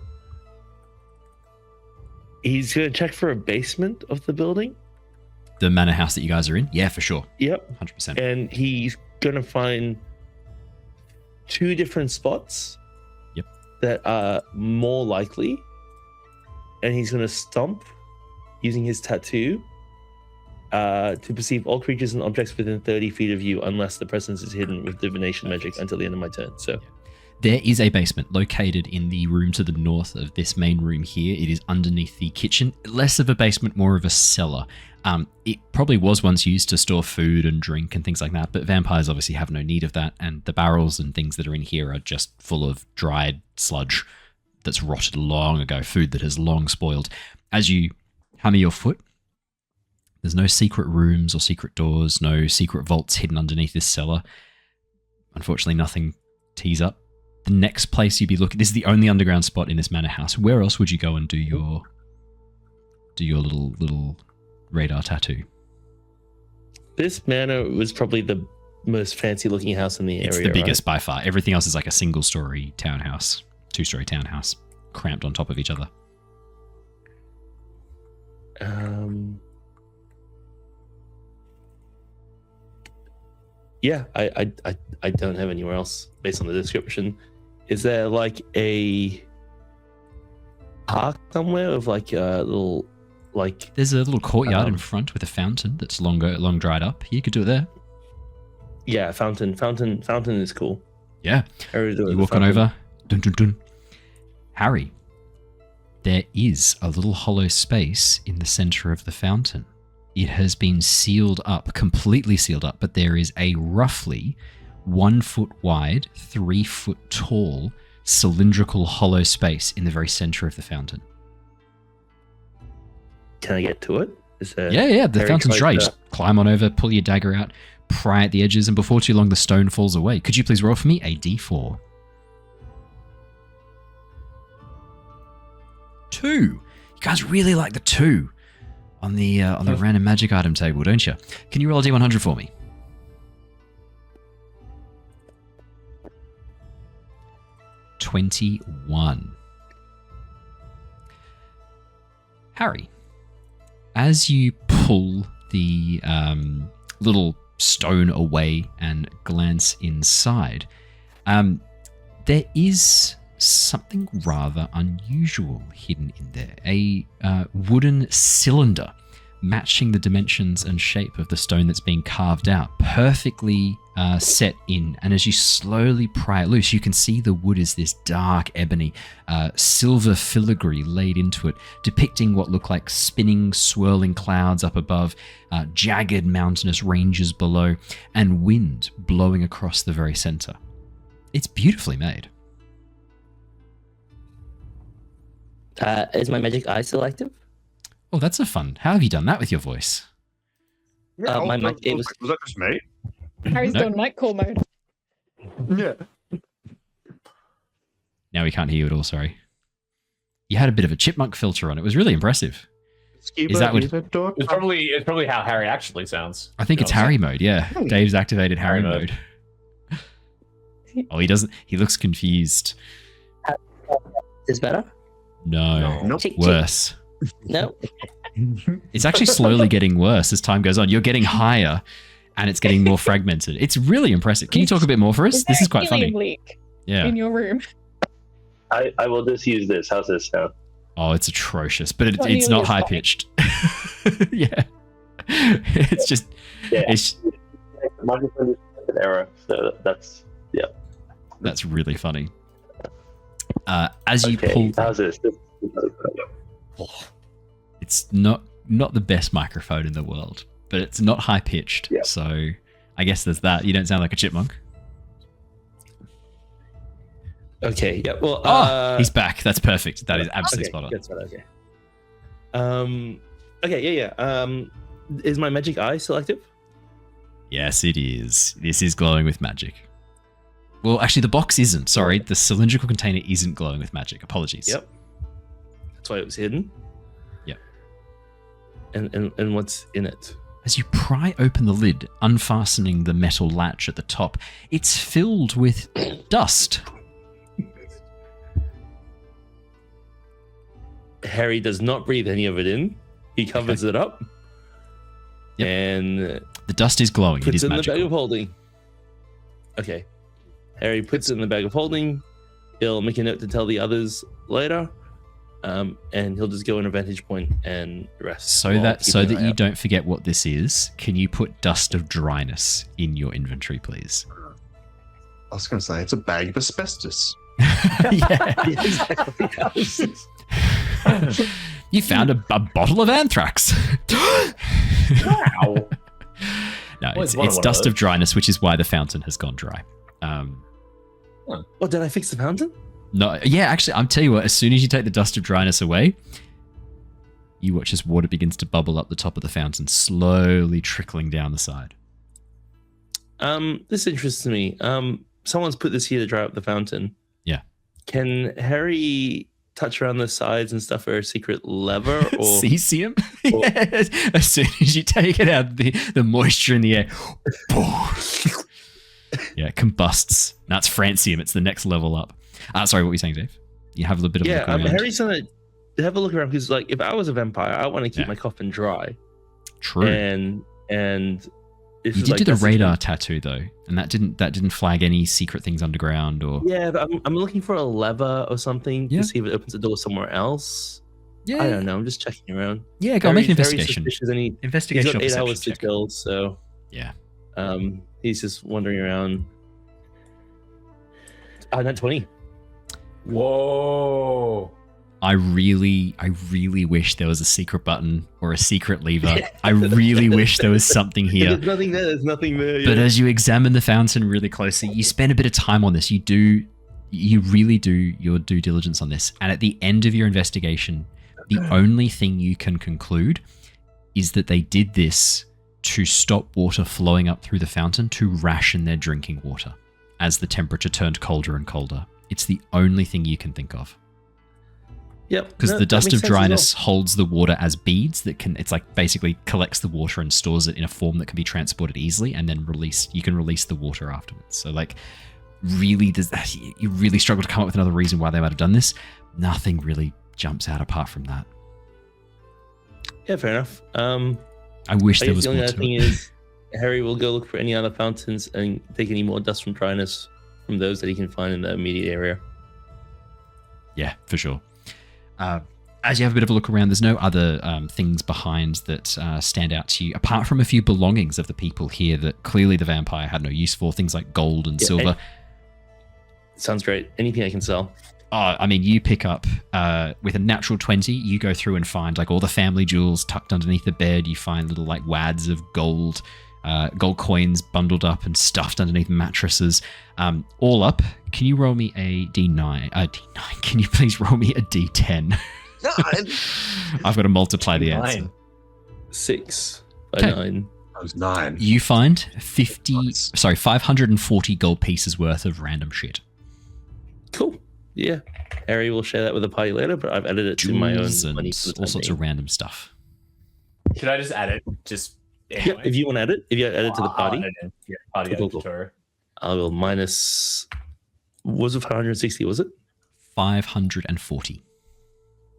He's going to check for a basement of the building. The manor house that you guys are in? Yeah, for sure. Yep. 100%. And he's going to find 2 different spots that are more likely. And he's going to stomp using his tattoo to perceive all creatures and objects within 30 feet of you unless the presence is hidden with divination magic until the end of my turn. So There is a basement located in the room to the north of this main room here. It is underneath the kitchen. Less of a basement, more of a cellar. It probably was once used to store food and drink and things like that, but vampires obviously have no need of that, and the barrels and things that are in here are just full of dried sludge that's rotted long ago, food that has long spoiled. As you hammer your foot, there's no secret rooms or secret doors, no secret vaults hidden underneath this cellar. Unfortunately, nothing tees up. The next place you'd be looking, this is the only underground spot in this manor house. Where else would you go and do your little radar tattoo? This manor was probably the most fancy looking house in the area. It's the biggest by far. Everything else is like a single story townhouse, 2-story townhouse, cramped on top of each other. Yeah, I don't have anywhere else based on the description. Is there like a park somewhere of like a little like? There's a little courtyard in front with a fountain that's long dried up. You could do it there. Yeah, fountain is cool. Yeah, you walk on over. Dun, dun, dun. Harry, there is a little hollow space in the center of the fountain. It has been sealed up, completely sealed up, but there is a roughly 1 foot wide, 3 foot tall, cylindrical hollow space in the very center of the fountain. Can I get to it? Yeah, the fountain's dry. You just climb on over, pull your dagger out, pry at the edges, and before too long the stone falls away. Could you please roll for me a d4? 2. You guys really like the 2 on the random magic item table, don't you? Can you roll a d100 for me? 21. Harry, as you pull the little stone away and glance inside, there is something rather unusual hidden in there. A wooden cylinder matching the dimensions and shape of the stone that's being carved out, perfectly set in. And as you slowly pry it loose, you can see the wood is this dark ebony, silver filigree laid into it, depicting what look like spinning, swirling clouds up above, jagged mountainous ranges below, and wind blowing across the very center. It's beautifully made. Is my magic eye selective? Oh, that's a fun. How have you done that with your voice? Yeah, My mic, it was that just me? Harry's going night call mode. Yeah. Now we can't hear you at all, sorry. You had a bit of a chipmunk filter on. It was really impressive. Is that what... It's probably how Harry actually sounds. I think it's Harry mode, yeah. Dave's activated Harry mode. Oh, he doesn't... He looks confused. Is better? No. Nope. Worse. No. It's actually slowly getting worse as time goes on. You're getting higher and it's getting more fragmented. It's really impressive. Can you talk a bit more for us? This is quite funny. Leak yeah. in your room. I will just use this. How's this sound? Oh, it's atrocious, but it's not high pitched. Yeah. It's just... Yeah. It's, Microphone is an error, so that's... Yeah. That's really funny. As you pull... How's this? It's not the best microphone in the world, but it's not high pitched. Yeah. So I guess there's that. You don't sound like a chipmunk. Okay. Yeah. Well. He's back. That's perfect. That is absolutely spot on. That's right. Okay. Okay. Yeah. Is my magic eye selective? Yes, it is. This is glowing with magic. Well, actually, the box isn't. Sorry, the cylindrical container isn't glowing with magic. Apologies. Yep. That's why it was hidden. Yep. And what's in it? As you pry open the lid, unfastening the metal latch at the top, it's filled with dust. Harry does not breathe any of it in. He covers it up. Yep. And the dust is glowing. It puts is it in magical. the bag of holding. Okay. Harry puts it in the bag of holding. He'll make a note to tell the others later. And he'll just go in a vantage point and rest. So that you don't forget what this is, can you put dust of dryness in your inventory, please? I was going to say it's a bag of asbestos. Yeah. Exactly. You found a bottle of anthrax. Wow. No, Always it's wanted one of dust of those. dryness, which is why the fountain has gone dry. Oh, did I fix the fountain? No, yeah, actually, I'm telling you what, as soon as you take the dust of dryness away, you watch as water begins to bubble up the top of the fountain, slowly trickling down the side. This interests me. Someone's put this here to dry up the fountain. Yeah. Can Harry touch around the sides and stuff for a secret lever? Or Cesium? Yes. As soon as you take it out, the moisture in the air, yeah, it combusts. Now it's francium. It's the next level up. Sorry, what were you saying, Dave? You have a little bit of a look around. Harry's gonna have a look around because, like, if I was a vampire, I want to keep my coffin dry. True. And you did do the radar tattoo though, and that didn't flag any secret things underground or. Yeah, but I'm looking for a lever or something to see if it opens the door somewhere else. Yeah. I don't know. I'm just checking around. Yeah, go make an investigation. Investigation. He's got 8 perception hours to check. kill, so Yeah. He's just wandering around. Not 20. Whoa. I really wish there was a secret button or a secret lever. I really wish there was something here. There's nothing there. There's nothing there. But as you examine the fountain really closely, you spend a bit of time on this. You really do your due diligence on this. And at the end of your investigation, the only thing you can conclude is that they did this to stop water flowing up through the fountain to ration their drinking water as the temperature turned colder and colder. It's the only thing you can think of. Yep. Because the dust of dryness holds the water as beads it's like basically collects the water and stores it in a form that can be transported easily and then you can release the water afterwards. So like really, you really struggle to come up with another reason why they might have done this. Nothing really jumps out apart from that. Yeah, fair enough. I wish there was the more only to other thing it. is Harry will go look for any other fountains and take any more dust from dryness from those that he can find in the immediate area. Yeah, for sure. As you have a bit of a look around, there's no other things behind that stand out to you, apart from a few belongings of the people here that clearly the vampire had no use for, things like gold and silver. Sounds great. Anything I can sell. I mean, you pick up, with a natural 20, you go through and find like all the family jewels tucked underneath the bed. You find little like wads of gold coins bundled up and stuffed underneath mattresses. All up, can you roll me a D9? D9. Can you please roll me a D10? I've got to multiply the answer. 6 by 9. That was 9. You find 540 gold pieces worth of random shit. Cool. Yeah. Harry will share that with the party later, but I've added it to my own Jewels money. and all sorts of random stuff. Should I just add it? Just anyway? Yeah, if you want to add it, if you add it to the party, Yeah, party Cool, add cool. to her. I will minus. Was it 560? Was it 540.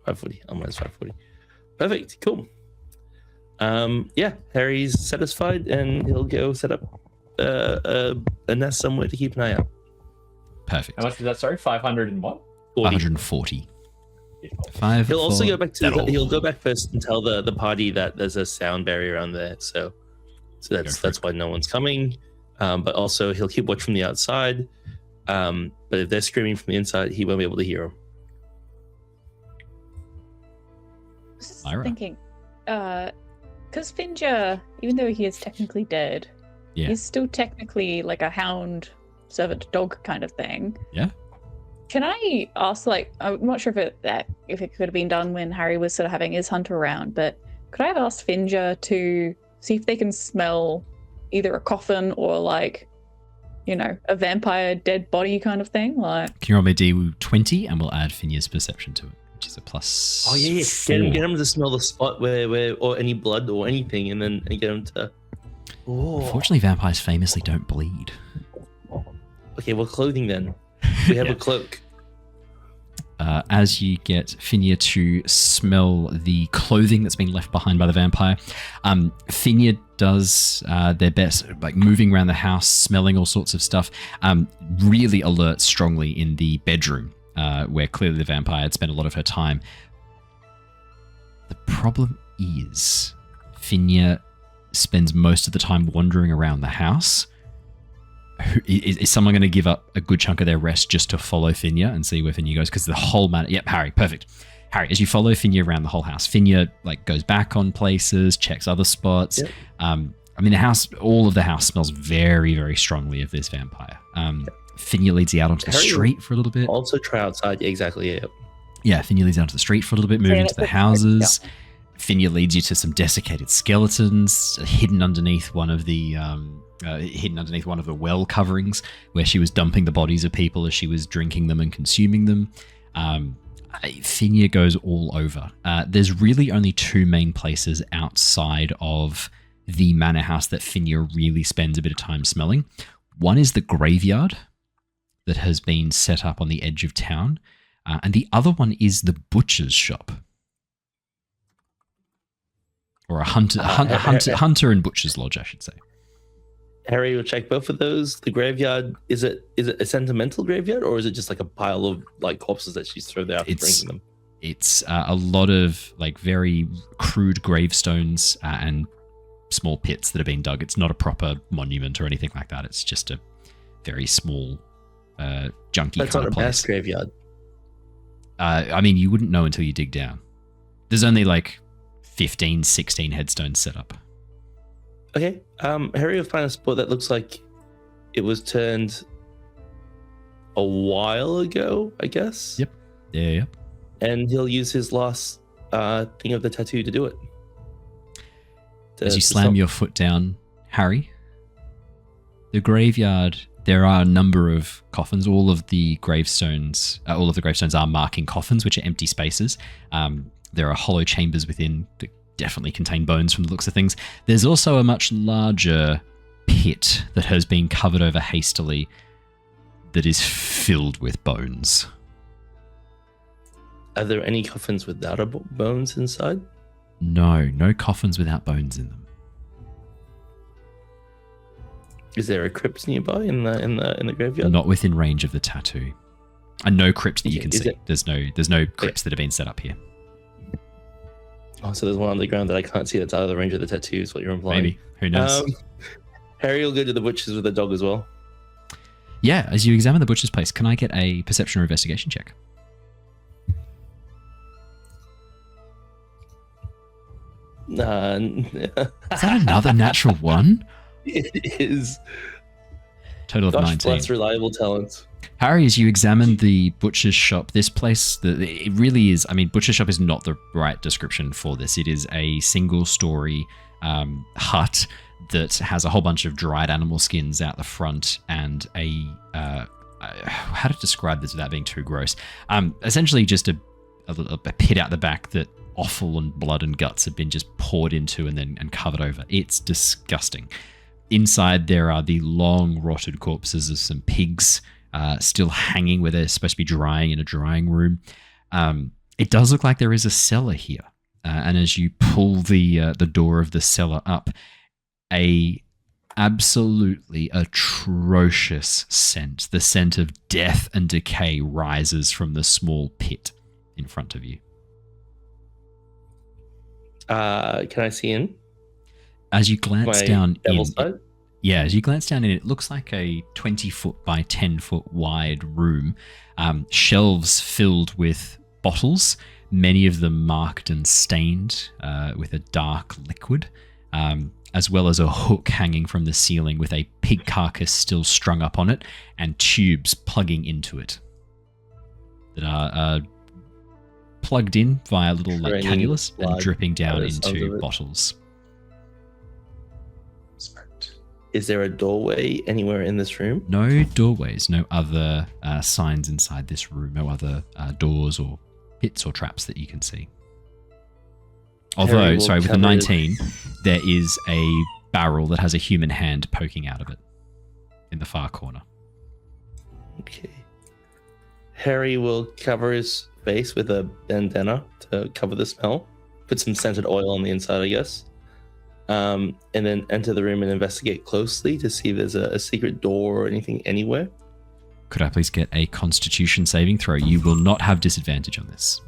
540? I'll minus 540. Perfect. Cool. Yeah, Harry's satisfied, and he'll go set up a nest somewhere to keep an eye out. Perfect. How much was that? Sorry, 500 and what? 540. He'll also go back to he'll go back first and tell the party that there's a sound barrier around there, so that's why no one's coming. But also he'll keep watch from the outside. But if they're screaming from the inside, he won't be able to hear them. I was just Lyra. thinking, because Finja, even though he is technically dead, Yeah. he's still technically like a hound servant dog kind of thing. Yeah. Can I ask, like, I'm not sure if it could have been done when Harry was sort of having his hunt around, but could I have asked Finja to see if they can smell either a coffin or like, you know, a vampire dead body kind of thing? Like, Can you roll me a D20 and we'll add Finya's perception to it, which is a plus. Oh yeah, get him to smell the spot where or any blood or anything, and then get him to. Oh. Unfortunately, vampires famously don't bleed. Okay, well, clothing then. We have Yeah. a cloak. As you get Finya to smell the clothing that's been left behind by the vampire, Finya does their best, like moving around the house, smelling all sorts of stuff, really alert strongly in the bedroom, where clearly the vampire had spent a lot of her time. The problem is Finya spends most of the time wandering around the house. Is someone going to give up a good chunk of their rest just to follow Finya and see where Finya goes? Because the whole matter. Yep, Harry, perfect. Harry, as you follow Finya around the whole house, Finya like goes back on places, checks other spots. Yep. I mean, all of the house smells very, very strongly of this vampire. Finya leads you out onto the street for a little bit. Also try outside. Yeah, exactly. Yeah. Yeah, Finya leads you out to the street for a little bit, moving into the houses. Yeah. Finya leads you to some desiccated skeletons hidden underneath one of the well coverings where she was dumping the bodies of people as she was drinking them and consuming them. Finya goes all over. There's really only two main places outside of the manor house that Finya really spends a bit of time smelling. One is the graveyard that has been set up on the edge of town, and the other one is the butcher's shop. Or a hunter and butcher's lodge, I should say. Harry will check both of those. The graveyard, is it a sentimental graveyard, or is it just like a pile of like corpses that she's thrown out after drinking them? It's a lot of like very crude gravestones and small pits that have been dug. It's not a proper monument or anything like that. It's just a very small, junky That's kind not of a place. mass graveyard. I mean, you wouldn't know until you dig down. There's only like 15, 16 headstones set up. Okay. Harry will find a spot that looks like it was turned a while ago, I guess. Yep. Yeah. And he'll use his last thing of the tattoo to do it. As you slam your foot down, Harry, the graveyard, there are a number of coffins. All of the gravestones are marking coffins, which are empty spaces. There are hollow chambers within that definitely contain bones from the looks of things. There's also a much larger pit that has been covered over hastily that is filled with bones. Are there any coffins without bones inside? No coffins without bones in them. Is there a crypt nearby in the graveyard? Not within range of the tattoo. And no crypt that you can see. There's no crypts that have been set up here. Oh, so there's one on the ground that I can't see that's out of the range of the tattoo is what you're implying. Maybe. Who knows? Harry will go to the butcher's with the dog as well. Yeah, as you examine the butcher's place, can I get a perception or investigation check? Is that another natural one? It is. Total of 19. Plus reliable talents. Harry, as you examine the butcher's shop, this place, it really is, I mean, butcher's shop is not the right description for this. It is a single-story hut that has a whole bunch of dried animal skins out the front and how to describe this without being too gross? Essentially just a pit out the back that offal and blood and guts have been just poured into and covered over. It's disgusting. Inside there are the long rotted corpses of some pigs still hanging where they're supposed to be drying in a drying room. It does look like there is a cellar here. And as you pull the door of the cellar up, a absolutely atrocious scent, the scent of death and decay, rises from the small pit in front of you. Can I see in? As you glance down in, side? Yeah, as you glance down in, it looks like a 20-foot by 10-foot wide room. Shelves filled with bottles, many of them marked and stained with a dark liquid, as well as a hook hanging from the ceiling with a pig carcass still strung up on it and tubes plugging into it that are plugged in via little like cannulas and dripping down into bottles. Is there a doorway anywhere in this room? No doorways, no other signs inside this room, no other doors or pits or traps that you can see. Although, sorry, with a 19, there is a barrel that has a human hand poking out of it in the far corner. Okay. Harry will cover his face with a bandana to cover the smell. Put some scented oil on the inside, I guess. And then enter the room and investigate closely to see if there's a secret door or anything anywhere. Could I please get a Constitution saving throw? You will not have disadvantage on this.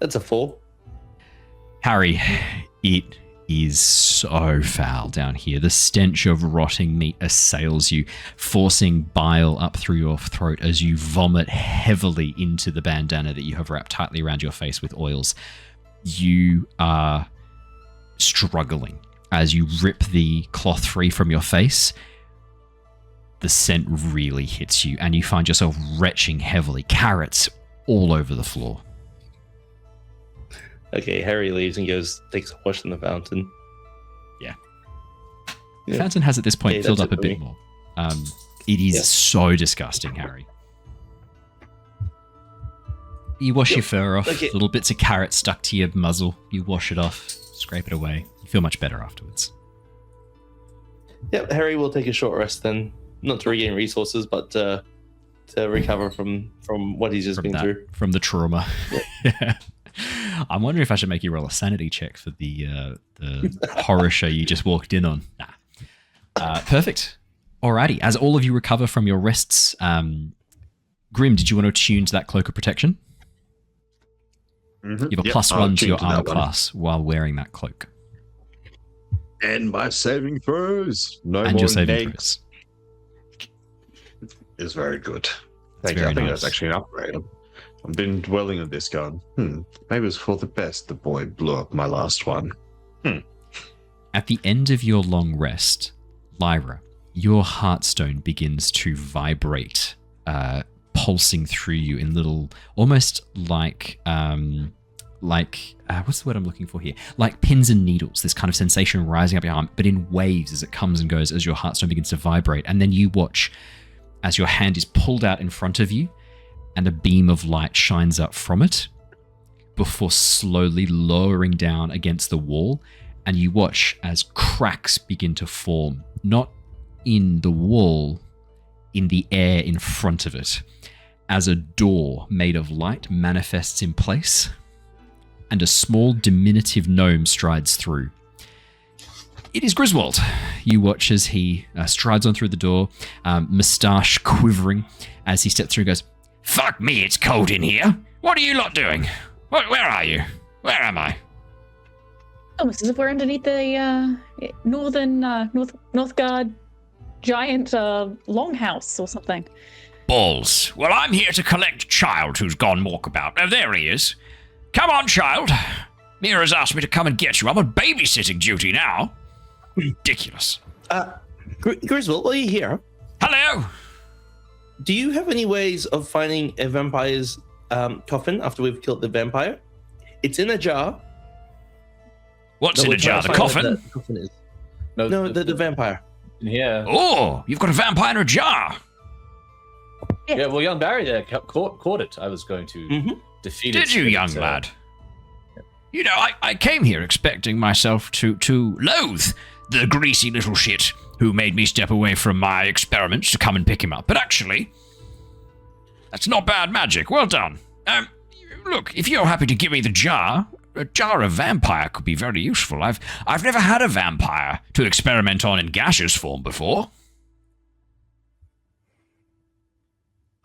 That's a 4. Harry, it is so foul down here. The stench of rotting meat assails you, forcing bile up through your throat as you vomit heavily into the bandana that you have wrapped tightly around your face with oils. You are struggling as you rip the cloth free from your face. The scent really hits you, and you find yourself retching heavily, carrots all over the floor. Okay, Harry leaves and takes a wash in the fountain. Yeah. The fountain has at this point filled up a bit more. It is so disgusting, Harry. You wash your fur off, little bits of carrot stuck to your muzzle. You wash it off, scrape it away. You feel much better afterwards. Yep, Harry will take a short rest then. Not to regain resources, but to recover from what he's just been through. From the trauma. Yeah. I'm wondering if I should make you roll a sanity check for the horror show you just walked in on. Nah. Perfect. Alrighty. As all of you recover from your rests, Grim, did you want to attune to that cloak of protection? Mm-hmm. You have a +1 to your armor class while wearing that cloak. And my saving throws. And your saving throws. Is very good. Thank you. I think that's actually an upgrade. I've been dwelling on this going, maybe it's for the best the boy blew up my last one. At the end of your long rest, Lyra, your heartstone begins to vibrate, pulsing through you in little, almost like what's the word I'm looking for here? Like pins and needles, this kind of sensation rising up your arm, but in waves as it comes and goes as your heartstone begins to vibrate. And then you watch as your hand is pulled out in front of you and a beam of light shines up from it before slowly lowering down against the wall. And you watch as cracks begin to form, not in the wall, in the air in front of it, as a door made of light manifests in place and a small diminutive gnome strides through. It is Griswold. You watch as he strides on through the door, moustache quivering as he steps through and goes, "Fuck me, it's cold in here. What are you lot doing? Where are you? Where am I?" Almost as if we're underneath the Northgard giant longhouse or something. Balls. Well, I'm here to collect Child who's gone walkabout. Oh, there he is. Come on, Child. Mira's asked me to come and get you. I'm on babysitting duty now. Ridiculous. Griswold, while you're here... Hello? Do you have any ways of finding a vampire's coffin after we've killed the vampire? It's in a jar. What's in a jar? The coffin? The coffin is. No, the vampire. Yeah. Oh, you've got a vampire in a jar. Yeah, well, young Barry there caught it. I was going to defeat it. Did you, young lad? You know, I came here expecting myself to loathe the greasy little shit who made me step away from my experiments to come and pick him up. But actually, that's not bad magic. Well done. Look, if you're happy to give me the jar, a jar of vampire could be very useful. I've never had a vampire to experiment on in gaseous form before.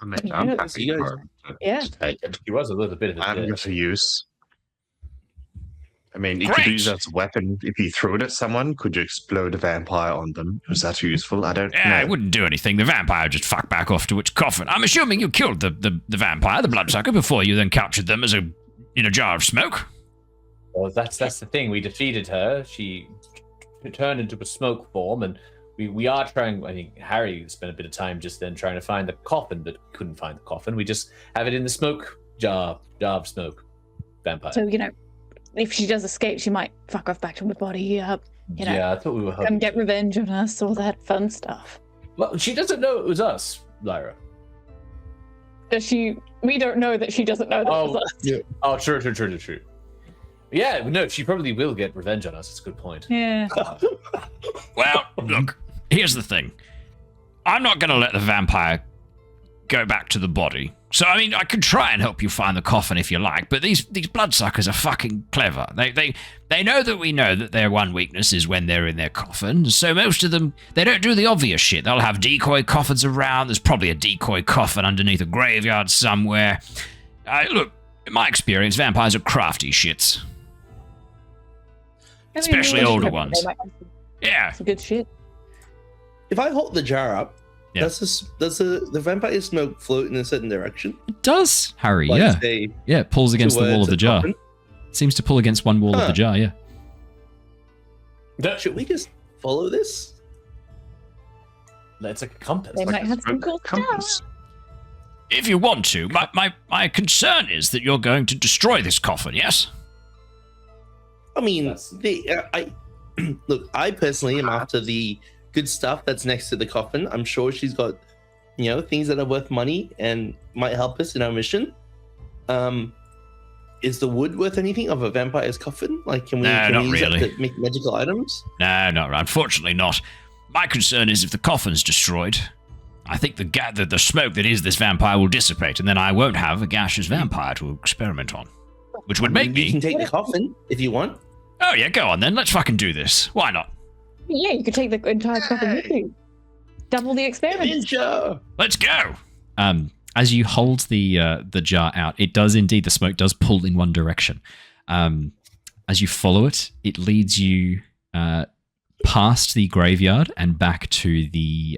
I mean, I'm happy for him to take it. He was a little bit of a I'm for use. I mean, you could use that as a weapon. If you threw it at someone, could you explode a vampire on them? Is that useful? I don't know. It wouldn't do anything. The vampire would just fuck back off to its coffin. I'm assuming you killed the vampire, the bloodsucker, before you then captured them in a jar of smoke. Well, that's the thing. We defeated her. She turned into a smoke form, and we are trying. I think Harry spent a bit of time just then trying to find the coffin, but couldn't find the coffin. We just have it in the smoke jar of smoke. Vampire. So if she does escape, she might fuck off back to her body. Yeah, I thought we were hoping. Come get revenge on us, all that fun stuff. Well, she doesn't know it was us, Lyra. Does she? We don't know that she doesn't know that it was us. Yeah. Oh, true. Yeah, no, she probably will get revenge on us. It's a good point. Yeah. Well, look, here's the thing. I'm not going to let the vampire go back to the body. So, I mean, I could try and help you find the coffin if you like, but these bloodsuckers are fucking clever. They know that we know that their one weakness is when they're in their coffin, so most of them, they don't do the obvious shit. They'll have decoy coffins around. There's probably a decoy coffin underneath a graveyard somewhere. Look, in my experience, vampires are crafty shits. Especially they older might ones. have some Yeah. good shit. If I hold the jar up, Yeah. does the vampire smoke float in a certain direction? It does, Harry, Like, yeah. say, Yeah, it pulls against the wall towards of the jar. coffin? Seems to pull against one wall of the jar, yeah. Should we just follow this? It's like a compass. They like might have some cool compass. stuff. If you want to, my concern is that you're going to destroy this coffin, yes? I mean, That's- look, I personally am after the good stuff that's next to the coffin. I'm sure she's got, things that are worth money and might help us in our mission. Is the wood worth anything of a vampire's coffin? Like, can we, No, not use that really. to make magical items? No, unfortunately not. My concern is if the coffin's destroyed, I think the smoke that is this vampire will dissipate, and then I won't have a gaseous vampire to experiment on. Which would make You can me... take the coffin if you want. Oh yeah, go on then, let's fucking do this. Why not? Yeah, you could take the entire coffin with you. Double the experiment. Ninja! Let's go! As you hold the jar out, it does indeed, the smoke does pull in one direction. As you follow it, it leads you past the graveyard and back to the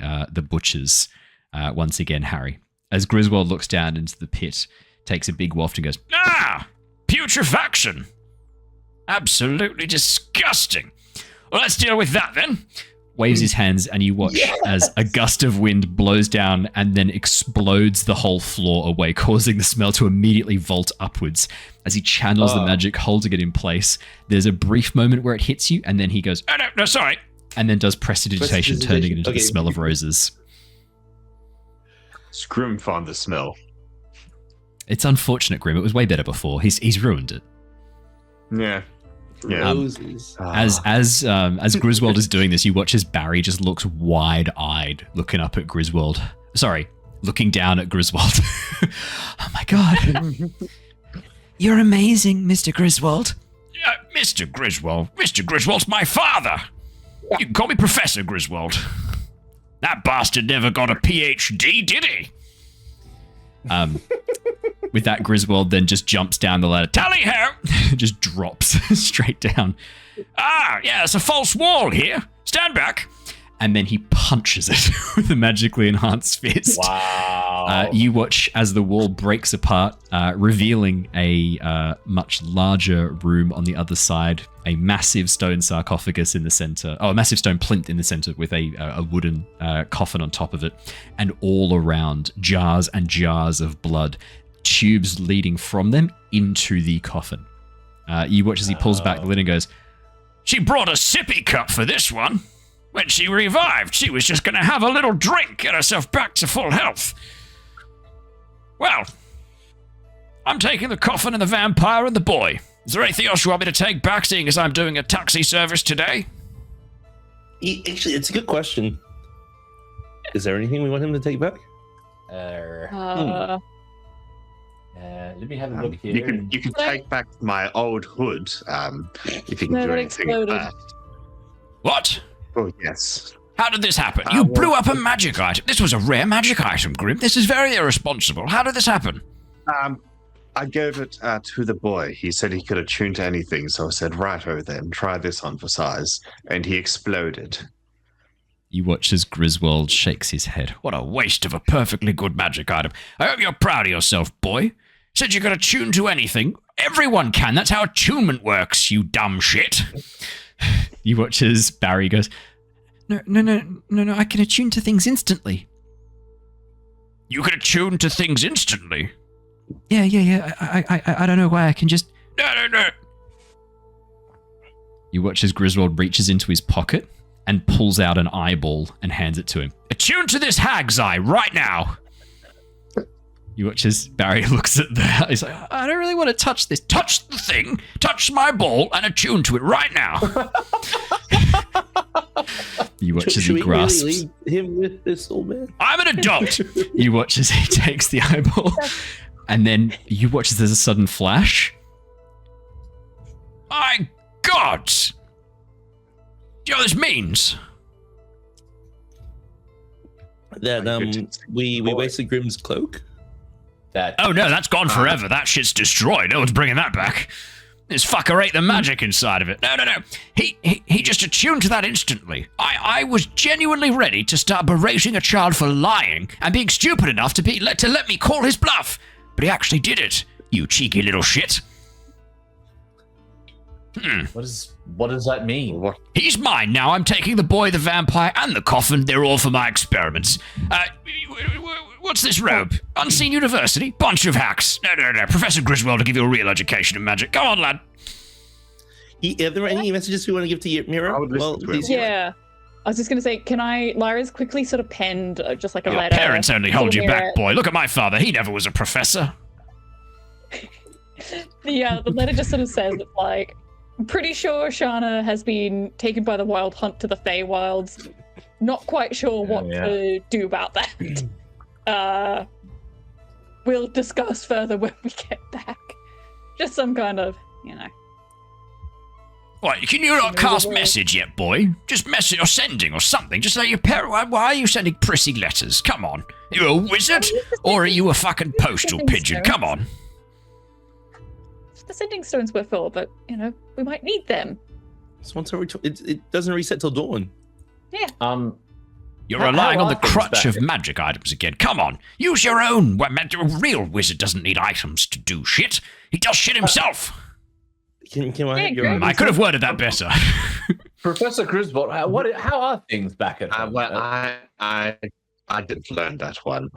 butchers once again, Harry. As Griswold looks down into the pit, takes a big waft and goes, "Ah! Putrefaction! Absolutely disgusting! Well, let's deal with that then." Waves his hands and you watch as a gust of wind blows down and then explodes the whole floor away, causing the smell to immediately vault upwards. As he channels the magic, holding it in place, there's a brief moment where it hits you and then he goes, "Oh no, sorry," and then does prestidigitation, turning it into the smell of roses. Scrim find the smell. It's unfortunate, Grim. It was way better before. He's ruined it. Yeah. Roses. As Griswold is doing this, you watch as Barry just looks wide-eyed, looking up at Griswold. Sorry, looking down at Griswold. Oh my god. You're amazing, Mr. Griswold. Mr. Griswold? Mr. Griswold's my father. You can call me Professor Griswold. That bastard never got a PhD, did he? With that, Griswold then just jumps down the ladder. Tally-ho! Just drops straight down. Ah, yeah, it's a false wall here. Stand back. And then he punches it with a magically enhanced fist. Wow. You watch as the wall breaks apart, revealing a much larger room on the other side, a massive stone sarcophagus in the center, a massive stone plinth in the center with a wooden coffin on top of it, and all around jars and jars of blood, tubes leading from them into the coffin. You watch as he pulls back the lid and goes, "She brought a sippy cup for this one. When she revived, she was just going to have a little drink, get herself back to full health. Well, I'm taking the coffin and the vampire and the boy. Is there anything else you want me to take back, seeing as I'm doing a taxi service today?" Actually, it's a good question. Is there anything we want him to take back? Let me have a look here. You can take back my old hood if you can No, do that anything exploded. with that. What? Oh, yes. How did this happen? You blew up a magic item. This was a rare magic item, Grim. This is very irresponsible. How did this happen? I gave it to the boy. He said he could attune to anything, so I said, righto then, try this on for size. And he exploded. You watch as Griswold shakes his head. What a waste of a perfectly good magic item. I hope you're proud of yourself, boy. Said you could attune to anything. Everyone can. That's how attunement works, you dumb shit. You watch as Barry goes, No, I can attune to things instantly. You can attune to things instantly? Yeah. I don't know why. I can just... No. You watch as Griswold reaches into his pocket and pulls out an eyeball and hands it to him. Attune to this hag's eye right now. You watch as Barry looks at that. He's like, I don't really want to touch this. Touch the thing. Touch my ball and attune to it right now. You watch as he grasps. Should we really leave him with this old man? I'm an adult. You watch as he takes the eyeball. And then you watch as there's a sudden flash. My God. Do you know what this means? That we wasted Grim's cloak. Oh no, that's gone forever. That shit's destroyed. No one's bringing that back. This fucker ate the magic inside of it. No. He just attuned to that instantly. I was genuinely ready to start berating a child for lying and being stupid enough to let me call his bluff. But he actually did it, you cheeky little shit. What does that mean? What? He's mine now. I'm taking the boy, the vampire, and the coffin. They're all for my experiments. What's this robe? Unseen University? Bunch of hacks. No. Professor Griswold to give you a real education in magic. Go on, lad. Are there any messages we want to give to Mira? I would listen to him. Yeah. I was just going to say, Lyra's quickly sort of penned just like a Your letter. parents only hold you Mira. back, boy. Look at my father. He never was a professor. The letter just sort of says that, like, I'm pretty sure Shana has been taken by the Wild Hunt to the Feywilds. Not quite sure what to do about that. We'll discuss further when we get back. Just some kind of, What, can you not cast message yet, boy? Just message or sending or something. Just like your parent. Why are you sending prissy letters? Come on. Are you a wizard? Or are you a fucking postal pigeon? Come on. The sending stones were full, but, we might need them. It doesn't reset till dawn. Yeah. You're relying on the crutch of magic items again. Come on. Use your own. A real wizard doesn't need items to do shit. He does shit himself. Can I have your I could have worded that better. Professor Griswold, how are things back at home? Well, I didn't learn that one.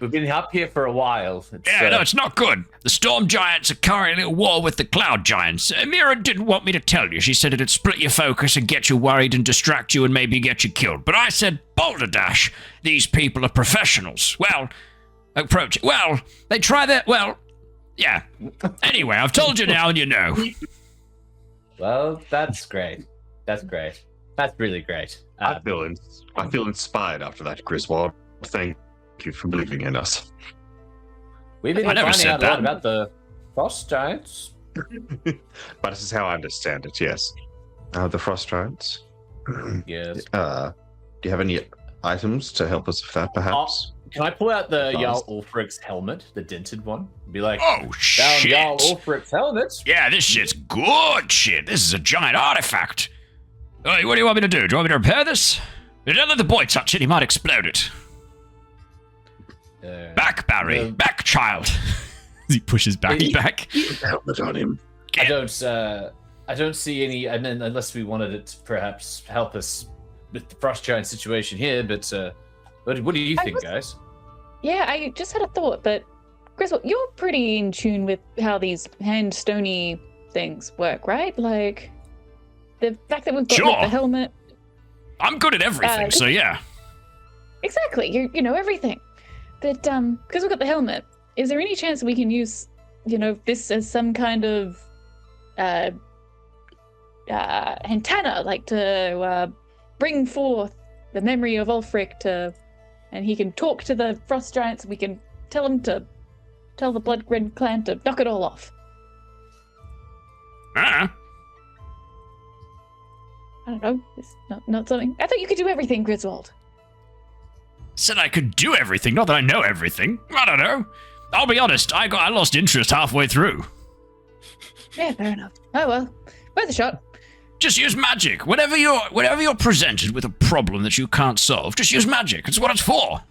We've been up here for a while. It's not good. The storm giants are currently at war with the cloud giants. Mira didn't want me to tell you. She said it'd split your focus and get you worried and distract you and maybe get you killed. But I said, Boulder Dash, these people are professionals. They try their... yeah. Anyway, I've told you now and you know. Well, that's great. That's great. That's really great. I feel inspired after that, Griswold. Thank you for believing in us. We've been finding out a lot about the frost giants. But this is how I understand it, yes. The frost giants. Yes. Do you have any items to help us with that, perhaps? Can I pull out the Jarl Ulfric's helmet, the dented one? Be like, oh, shit. Jarl Ulfric's helmet. Yeah, this shit's good shit. This is a giant artifact. What do you want me to do? Do you want me to repair this? Don't let the boy touch it. He might explode it. Back, Barry. Back, child. He pushes Barry back. Helmet on him. I don't see any, unless we wanted it to perhaps help us with the frost giant situation here, but what do you think, guys? Yeah, I just had a thought, but Griswold, you're pretty in tune with how these hand stony things work, right? Like, the fact that we've got like, the helmet. I'm good at everything, so yeah. Exactly, you know everything. But because we've got the helmet, is there any chance we can use, this as some kind of antenna, like to bring forth the memory of Ulfric and he can talk to the frost giants. We can tell him to tell the Blood Red clan to knock it all off. I don't know. It's not something. I thought you could do everything, Griswold. Said I could do everything, not that I know everything. I don't know. I'll be honest, I lost interest halfway through. Yeah, fair enough. Oh well, worth a shot. Just use magic. Whenever you're presented with a problem that you can't solve, just use magic. It's what it's for.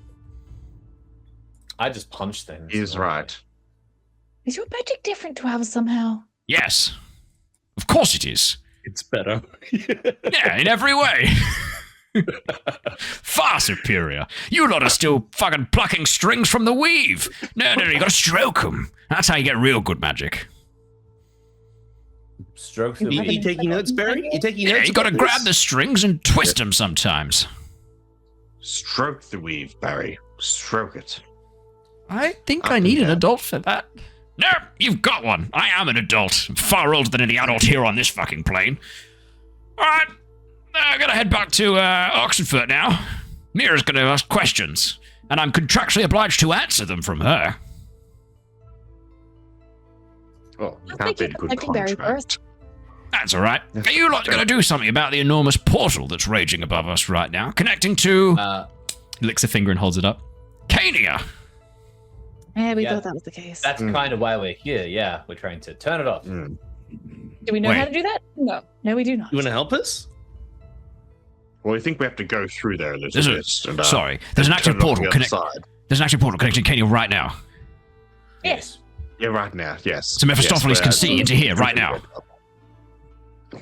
I just punch things. He's right. Is your magic different to ours somehow? Yes. Of course it is. It's better. Yeah, in every way. Far superior. You lot are still fucking plucking strings from the weave. No, you gotta stroke them. That's how you get real good magic. Stroke the weave. You taking notes, Barry? You taking notes? Yeah, you gotta grab the strings and twist them sometimes. Stroke the weave, Barry. Stroke it. I think I need an adult for that. No, you've got one. I am an adult. I'm far older than any adult here on this fucking plane. Alright, I gotta head back to Oxenfurt now. Mira's gonna ask questions, and I'm contractually obliged to answer them from her. Well, that's been a good contract. That's alright. Are you lot gonna do something about the enormous portal that's raging above us right now, connecting to... He licks a finger and holds it up. Cania! Yeah, we Yeah. thought that was the case. That's kind of why we're here. Yeah, we're trying to turn it off. Mm. Do we know how to do that? No. No, we do not. You want to help us? Well, I think we have to go through there a little There's bit. And, Sorry, there's an active turn it off portal the other connect. side. There's an active portal connecting Kenya right now. Yes. Yeah, right now, yes. So Mephistopheles Yes, can see into here right now.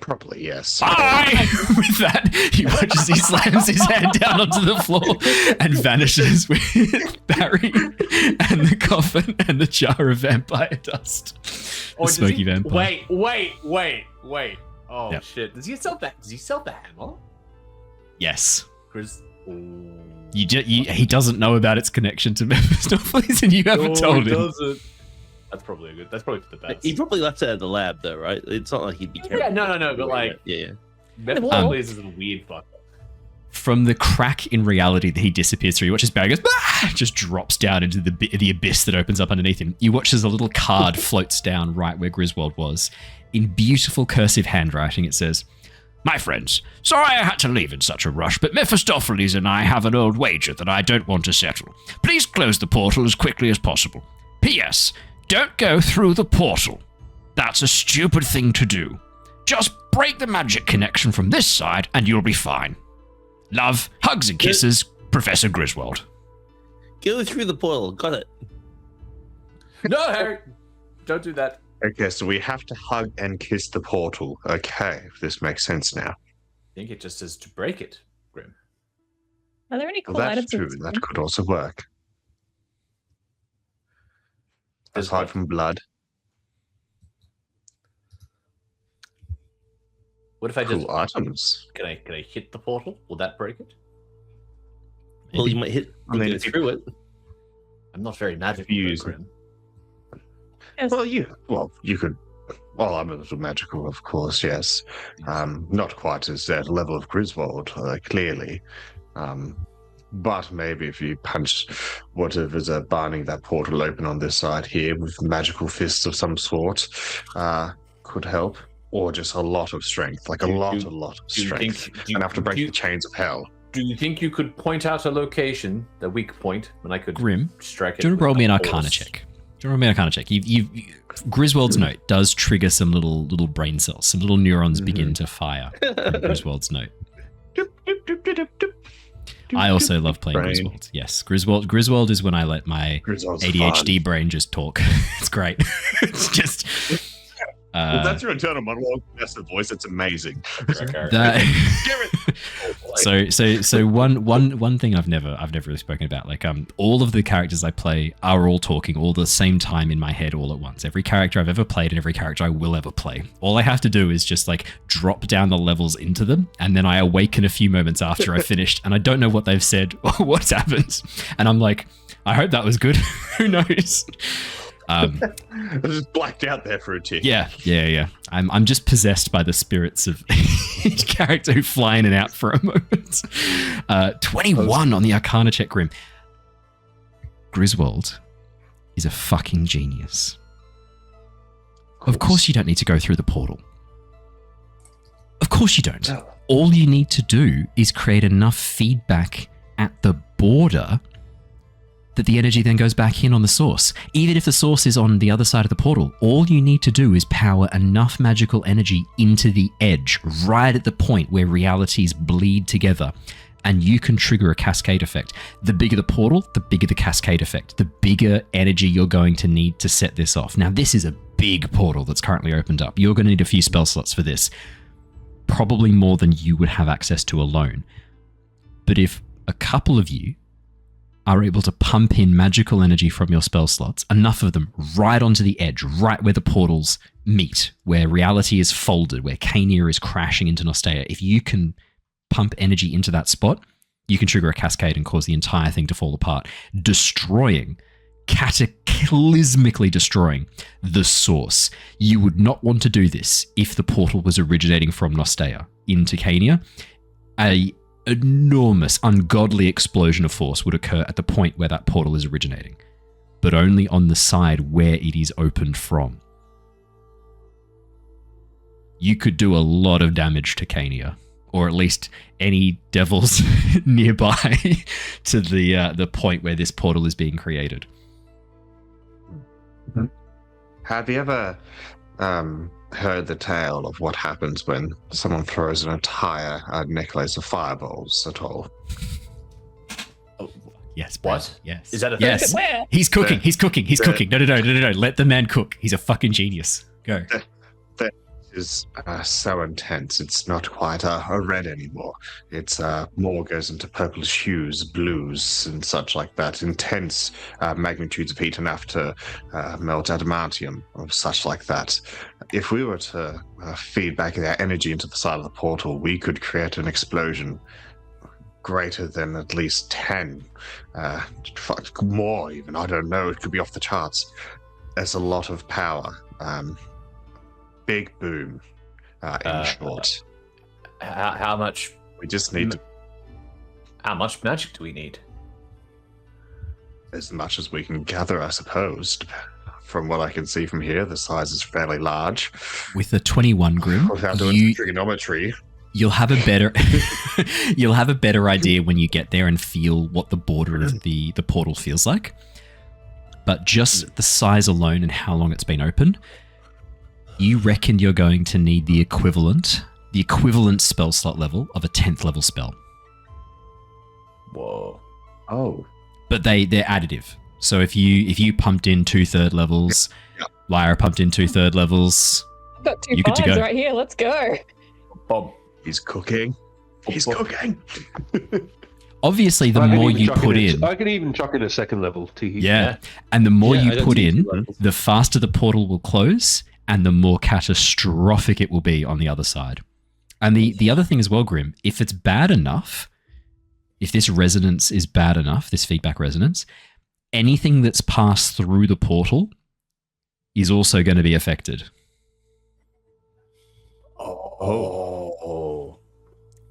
Probably, yes. Aye! With that, he watches, he slams his hand down onto the floor and vanishes with Barry and the coffin and the jar of vampire dust. The smoky vampire. Wait. Oh Yep. shit! Does he sell the hammer? Yes. Chris. He doesn't know about its connection to Mephistopheles, and you haven't told him. Doesn't. That's probably good. That's probably for the best. He probably left it at the lab, though, right? It's not like he'd be carrying. Yeah, no, but like, yeah. Mephistopheles is a weird fucker. From the crack in reality that he disappears through, you watch as Barry goes, "Ah!" Just drops down into the abyss that opens up underneath him. You watch as a little card floats down right where Griswold was. In beautiful cursive handwriting, it says, "My friends, sorry I had to leave in such a rush, but Mephistopheles and I have an old wager that I don't want to settle. Please close the portal as quickly as possible. P.S. Don't go through the portal. That's a stupid thing to do. Just break the magic connection from this side and you'll be fine. Love, hugs and kisses, Professor Griswold." Go through the portal. Got it. No, Harry, don't do that. Okay, so we have to hug and kiss the portal. Okay, this makes sense now. I think it just says to break it, Grim. Are there any cool Well, that's items? in true. this That room? could also work. Aside from blood. What if I just Cool items. can I hit the portal? Will that break it? Well, you might hit. I mean, go if you- through it. I'm not very magical, you though, use- Grim. Yes. Well, you could. Well, I'm a little magical, of course, yes. Not quite as that level of Griswold, clearly. But maybe if you punch whatever's binding that portal open on this side here with magical fists of some sort, could help. Or just a lot of strength, like a lot of do you strength. think- do you- And have to break do you- the chains of hell. Do you think you could point out a location, the weak point, and I could Grim, strike it? do you want to roll with me an a Arcana force? check? Do you want to roll me an Arcana check? Griswold's note does trigger some little brain cells. Some little neurons begin to fire from Griswold's note. I also love playing Brain. Griswold. Yes, Griswold is when I let my Griswold's ADHD brain just talk. It's great. It's just... Well, that's your internal monologue. That's the voice. It's amazing. So one thing I've never really spoken about, like all of the characters I play are all talking all the same time in my head all at once. Every character I've ever played and every character I will ever play. All I have to do is just like drop down the levels into them, and then I awaken a few moments after I finished, and I don't know what they've said or what's happened, and I'm like, I hope that was good. Who knows? I just blacked out there for a tick. Yeah. I'm just possessed by the spirits of each character who fly in and out for a moment. 21 on the Arcana check, Grim. Griswold is a fucking genius. Of course you don't need to go through the portal. Of course you don't. All you need to do is create enough feedback at the border that the energy then goes back in on the source. Even if the source is on the other side of the portal, all you need to do is power enough magical energy into the edge, right at the point where realities bleed together, and you can trigger a cascade effect. The bigger the portal, the bigger the cascade effect, the bigger energy you're going to need to set this off. Now, this is a big portal that's currently opened up. You're going to need a few spell slots for this, probably more than you would have access to alone. But if a couple of you are able to pump in magical energy from your spell slots, enough of them right onto the edge, right where the portals meet, where reality is folded, where Kania is crashing into Nostea. If you can pump energy into that spot, you can trigger a cascade and cause the entire thing to fall apart, cataclysmically destroying the source. You would not want to do this if the portal was originating from Nostea into Kania. A enormous, ungodly explosion of force would occur at the point where that portal is originating, but only on the side where it is opened from. You could do a lot of damage to Kania, or at least any devils nearby to the point where this portal is being created. Have you ever heard the tale of what happens when someone throws an entire necklace of fireballs at all? Yes, Brad. What? Yes. Is that a thing? Yes. Where? He's cooking. He's cooking. He's cooking. No. Let the man cook. He's a fucking genius. Go. That is so intense. It's not quite a red anymore. It's more goes into purplish hues, blues, and such like that. Intense magnitudes of heat enough to melt adamantium or such like that. If we were to feed back that energy into the side of the portal, we could create an explosion greater than at least 10, more even. I don't know. It could be off the charts. There's a lot of power. Big boom, in short. How much? We just need to, How much magic do we need? as much as we can gather, I suppose. From what I can see from here, the size is fairly large. With a 21 Grim, Without doing trigonometry. you'll have a better you'll have a better idea when you get there and feel what the border of the portal feels like. But just the size alone and how long it's been open, you reckon you're going to need the equivalent spell slot level of a 10th level spell. Whoa. Oh. But they're additive. So if you pumped in 2/3 levels, Lyra pumped in 2/3 levels, I've got two You good to fives go. right here. Let's go. Bob. He's cooking. He's cooking. obviously the I can more even you chuck put in. in, I can even chuck in a second level. yeah, and the more Yeah, I you don't put see in, two levels. the faster the portal will close and the more catastrophic it will be on the other side. And the other thing as well, Grim, if it's bad enough, if this resonance is bad enough, this feedback resonance, anything that's passed through the portal is also going to be affected. Oh.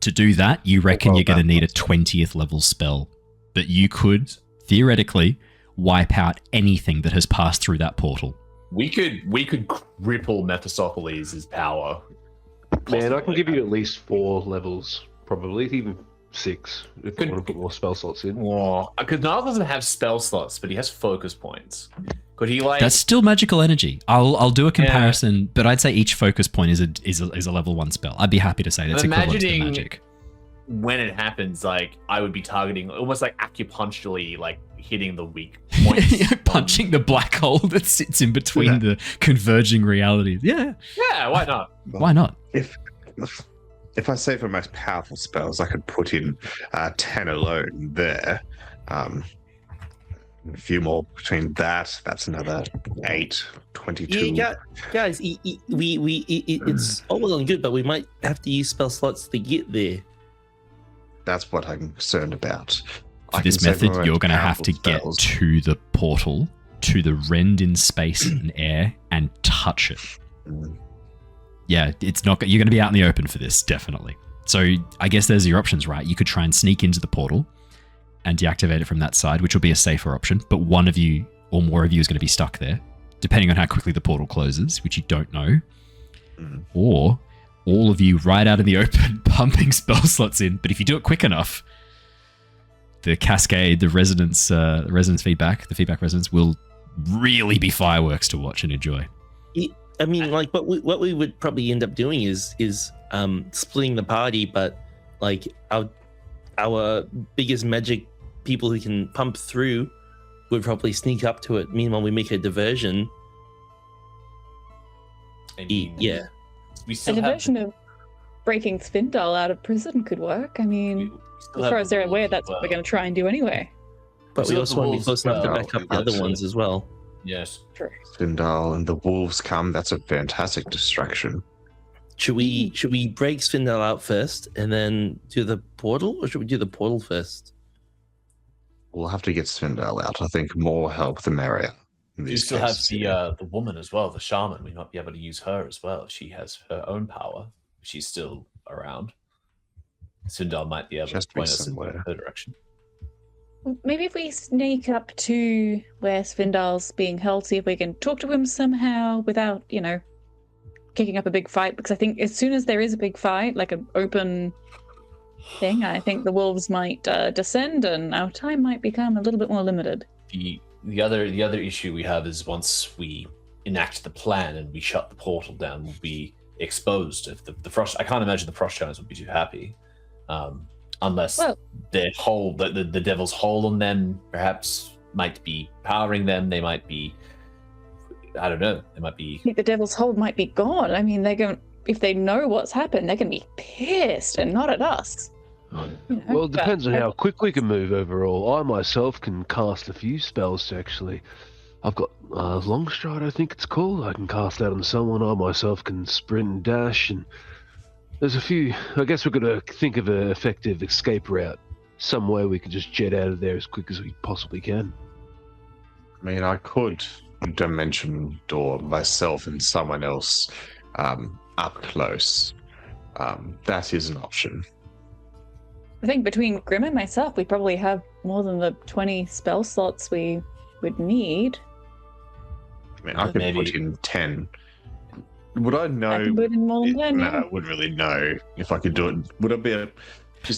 To do that, you reckon you're going to need a 20th level spell. But you could, theoretically, wipe out anything that has passed through that portal. We could cripple Mephistopheles' power. Man, I can give you at least 4 levels, probably even 6 if you want to put more spell slots in. Because Niles doesn't have spell slots, but he has focus points. Could he like? That's still magical energy. I'll do a comparison, but I'd say each focus point is a level 1 spell. I'd be happy to say that's equivalent to the magic. When it happens, like I would be targeting almost like acupuncturally, like hitting the weak point. Punching the black hole that sits in between the converging realities. Yeah. Yeah, why not? Why not? If I say for most powerful spells, I could put in 10 alone there. A few more between that. That's another 8, 22. Yeah, guys, it's all well and good, but we might have to use spell slots to get there. That's what I'm concerned about. For this method, you're going to have to get spells. to the portal, to the rend in space and air, and touch it. Yeah, it's not. You're going to be out in the open for this, definitely. So I guess there's your options, right? You could try and sneak into the portal and deactivate it from that side, which will be a safer option. But one of you or more of you is going to be stuck there, depending on how quickly the portal closes, which you don't know. Or all of you right out in the open, pumping spell slots in. But if you do it quick enough, the cascade, the resonance feedback, the feedback resonance will really be fireworks to watch and enjoy. I mean, like, what we would probably end up doing is splitting the party, but like our biggest magic people who can pump through would probably sneak up to it. Meanwhile, we make a diversion. I mean, Yeah. we A still have diversion of breaking Svindal out of prison could work. I mean, as far as they're aware, that's what we're going to try and do anyway. But We we still also have the want to be wolves close as enough to well. back up the other ones as well. Yes. True. Svindal and the wolves come. That's a fantastic distraction. Should we break Svindal out first and then do the portal, or should we do the portal first? We'll have to get Svindal out. I think more help the merrier. in We these still have cases. the woman as well, the shaman. We might be able to use her as well. She has her own power. She's still around. Sundal might be able Just to be point us in somewhere. her direction. Maybe if we sneak up to where Svindal's being held, see if we can talk to him somehow without, kicking up a big fight. Because I think as soon as there is a big fight, like an open thing, I think the wolves might descend and our time might become a little bit more limited. The other issue we have is once we enact the plan and we shut the portal down will be exposed. If the frost, I can't imagine the frost giants would be too happy, unless their hole, the devil's hole on them, perhaps might be powering them. They might be, I don't know. They might be. I think the devil's hold might be gone. I mean, they're going. If they know what's happened, they're going to be pissed, and not at us. Well, it depends on how quick we can move overall. I myself can cast a few spells, actually. I've got long stride, I think it's called. I can cast that on someone. I myself can sprint and dash, and there's a few. I guess we're going to think of an effective escape route. Some way we can just jet out of there as quick as we possibly can. I mean, I could dimension door myself and someone else up close. That is an option. I think between Grim and myself, we probably have more than the 20 spell slots we would need. I mean, I could put in 10. Would I know? I can put in more than 10, No, yeah. I wouldn't really know if I could do it. Would it be a...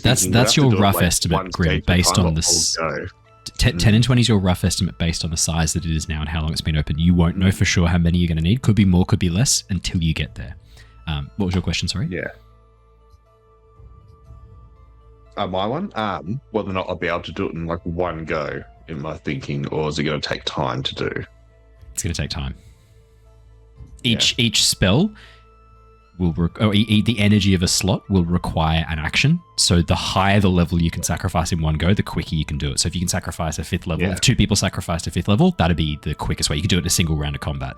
That's your rough estimate, Grim, based on this. 10 and 20 is your rough estimate based on the size that it is now and how long it's been open. You won't know for sure how many you're going to need. Could be more, could be less until you get there. What was your question, sorry? Yeah. My one? Whether or not I'll be able to do it in like one go, in my thinking, or is it going to take time to do? It's going to take time. Each spell will the energy of a slot will require an action. So the higher the level you can sacrifice in one go, the quicker you can do it. So if you can sacrifice a 5th level, if 2 people sacrificed a 5th level, that'd be the quickest way. You can do it in a single round of combat.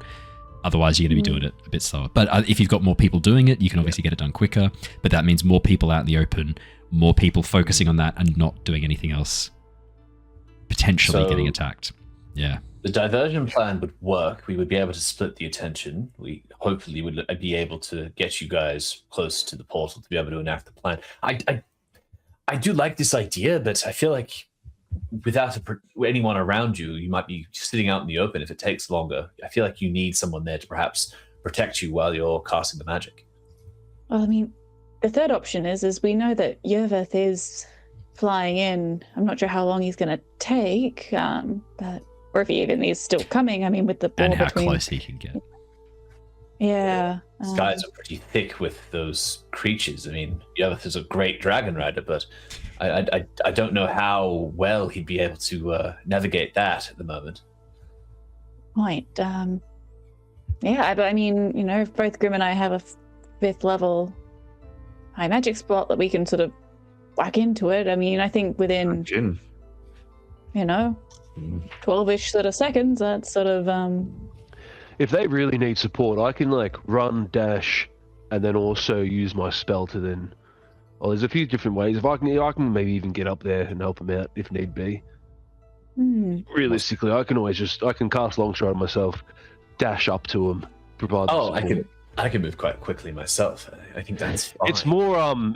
Otherwise, you're going to be doing it a bit slower. But if you've got more people doing it, you can obviously get it done quicker. But that means more people out in the open, more people focusing on that and not doing anything else, potentially getting attacked. Yeah. The diversion plan would work. We would be able to split the attention. We hopefully would be able to get you guys close to the portal to be able to enact the plan. I do like this idea, but I feel like without anyone around you, you might be sitting out in the open if it takes longer. I feel like you need someone there to perhaps protect you while you're casting the magic. Well, I mean, the third option is we know that Yerveth is flying in. I'm not sure how long he's going to take, but or if he even is still coming. I mean, with the ball and how between... close he can get. Yeah. Skies are pretty thick with those creatures. I mean, Yerveth is a great dragon rider, but I don't know how well he'd be able to navigate that at the moment. Right. Yeah, but I mean, you know, if both Grim and I have a 5th level high magic spot that we can sort of whack into it. I mean, I think within, you know, 12-ish sort of seconds, that's sort of... If they really need support, I can like run, dash, and then also use my spell to then... Well, there's a few different ways. If I can maybe even get up there and help them out if need be. Realistically, I can cast Longstride myself, dash up to them, provide the support. I can move quite quickly myself. I think that's fine. It's more I'm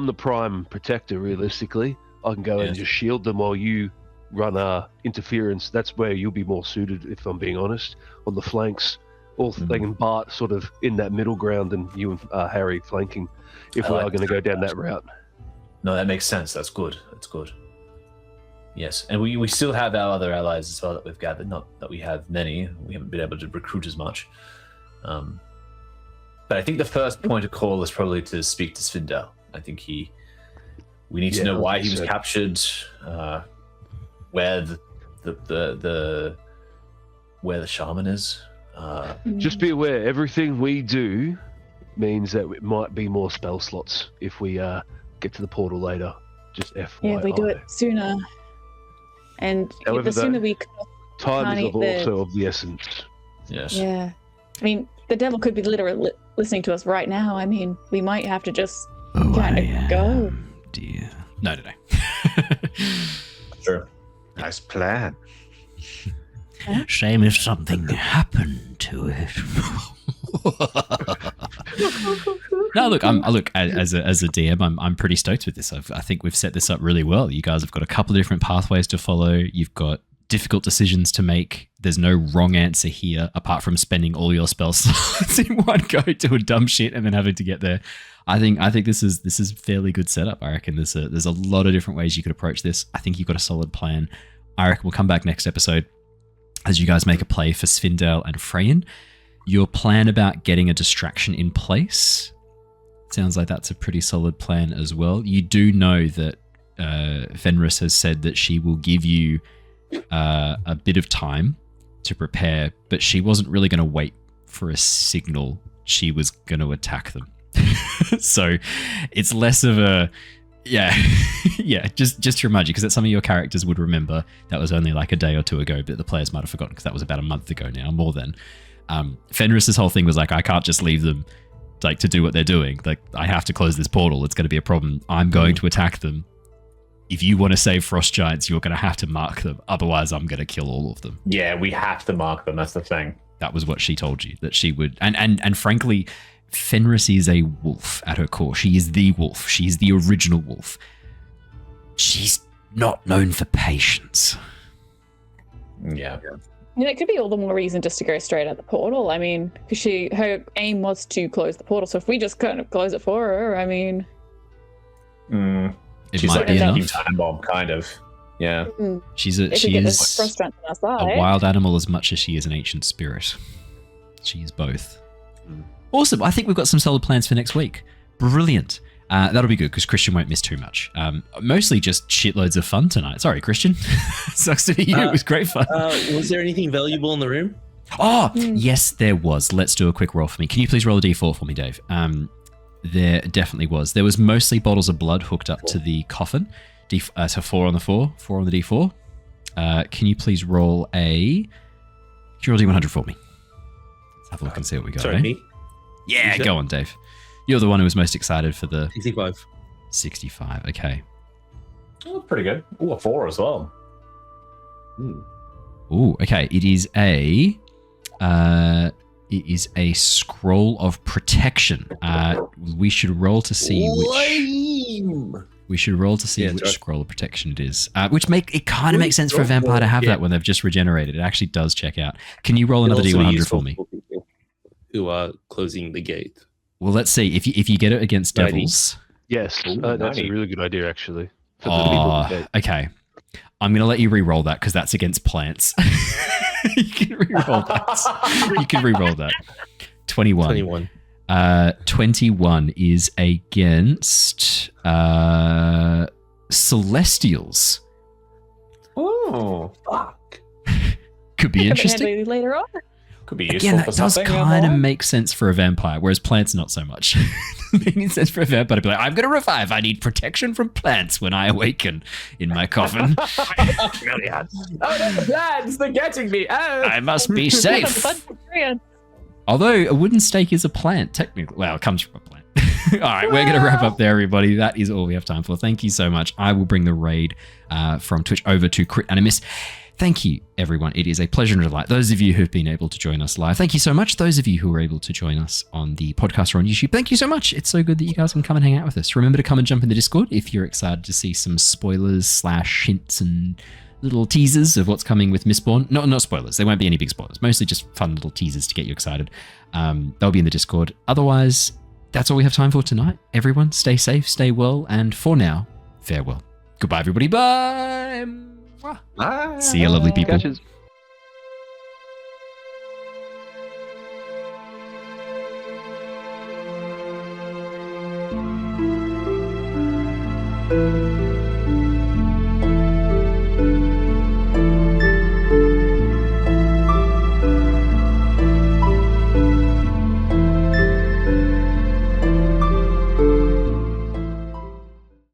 the prime protector realistically. I can go and just shield them while you run interference. That's where you'll be more suited, if I'm being honest. On the flanks, they can Bart sort of in that middle ground, and you and Harry flanking, if we are going to go down that route. No, that makes sense. That's good. That's good. Yes, and we still have our other allies as well that we've gathered. Not that we have many. We haven't been able to recruit as much. But I think the first point of call is probably to speak to Svindal. I think we need to know why he was captured, where the shaman is. Just be aware, everything we do means that it might be more spell slots if we get to the portal later. Just FYI. Yeah, if we do it sooner. And however, the sooner we time is also of the essence. Yes. Yeah. I mean, the devil could be literally listening to us right now. I mean, we might have to just kind of go. Dear. No. Sure. Nice plan. Shame if something happened to it. No, look, as a DM, I'm pretty stoked with this. I think we've set this up really well. You guys have got a couple of different pathways to follow. You've got difficult decisions to make. There's no wrong answer here, apart from spending all your spell slots in one go to a dumb shit and then having to get there. I think this is fairly good setup. I reckon there's a lot of different ways you could approach this. I think you've got a solid plan. I reckon we'll come back next episode. as you guys make a play for Svindale and Freyan. Your plan about getting a distraction in place sounds like that's a pretty solid plan as well. You do know that Fenris has said that she will give you a bit of time to prepare, but she wasn't really going to wait for a signal. She was going to attack them. So it's less of a... Yeah, yeah. Just to remind you, because some of your characters would remember that was only like a day or two ago, but the players might have forgotten because that was about a month ago now, more than. Fenris's whole thing was like, I can't just leave them like to do what they're doing. Like, I have to close this portal. It's going to be a problem. I'm going to attack them. If you want to save frost giants, you're going to have to mark them. Otherwise, I'm going to kill all of them. Yeah, we have to mark them. That's the thing. That was what she told you, that she would. And frankly, Fenris is a wolf at her core. She is the wolf. She is the original wolf. She's not known for patience. Yeah. I mean, it could be all the more reason just to go straight at the portal. I mean, because her aim was to close the portal. So if we just kind of close it for her, I mean, It she's might like be a enough. time bomb, kind of. Yeah. She's if we get this frustrant on our side. a wild animal as much as she is an ancient spirit. She is both. Awesome. I think we've got some solid plans for next week. Brilliant. That'll be good because Christian won't miss too much. Mostly just shitloads of fun tonight. Sorry, Christian. Sucks to be you. It was great fun. Was there anything valuable in the room? Oh, yes, there was. Let's do a quick roll for me. Can you please roll a d4 for me, Dave? There definitely was. There was mostly bottles of blood hooked up to the coffin. So 4 on the 4, 4 on the d4. Can you please roll a... Can you roll d100 for me? Let's have a look and see what we got. Sorry, me? Yeah, go on, Dave. You're the one who was most excited for the... 65. 65, okay. Oh, pretty good. Ooh, a 4 as well. Ooh, okay. It is a scroll of protection. We should roll to see which... We should roll to see which scroll of protection it is. Which it kind of makes sense for a vampire to have that when they've just regenerated. It actually does check out. Can you roll another d100 for me? Who are closing the gate. Well, let's see. If you get it against devils... Yes, that's a really good idea, actually. Okay. I'm going to let you re-roll that because that's against plants. You can re-roll that. 21. 21 is against Celestials. Oh, fuck. Could be interesting. Maybe later on. Could be useful Again, for that does something. kind of make sense for a vampire, whereas plants not so much. Making sense for a vampire to be like, I'm going to revive. I need protection from plants when I awaken in my coffin. Oh, no, the plants! They're getting me! Oh. I must be safe. Although a wooden stake is a plant, technically. Well, it comes from a plant. All right, we're going to wrap up there, everybody. That is all we have time for. Thank you so much. I will bring the raid from Twitch over to Crit Animus. Thank you, everyone. It is a pleasure and a delight. Those of you who've been able to join us live, thank you so much. Those of you who were able to join us on the podcast or on YouTube, thank you so much. It's so good that you guys can come and hang out with us. Remember to come and jump in the Discord if you're excited to see some spoilers / hints and little teasers of what's coming with Mistborn. No, not spoilers. There won't be any big spoilers. Mostly just fun little teasers to get you excited. They'll be in the Discord. Otherwise, that's all we have time for tonight. Everyone, stay safe, stay well, and for now, farewell. Goodbye, everybody. Bye. Bye. See you, lovely people. Catches. Bye.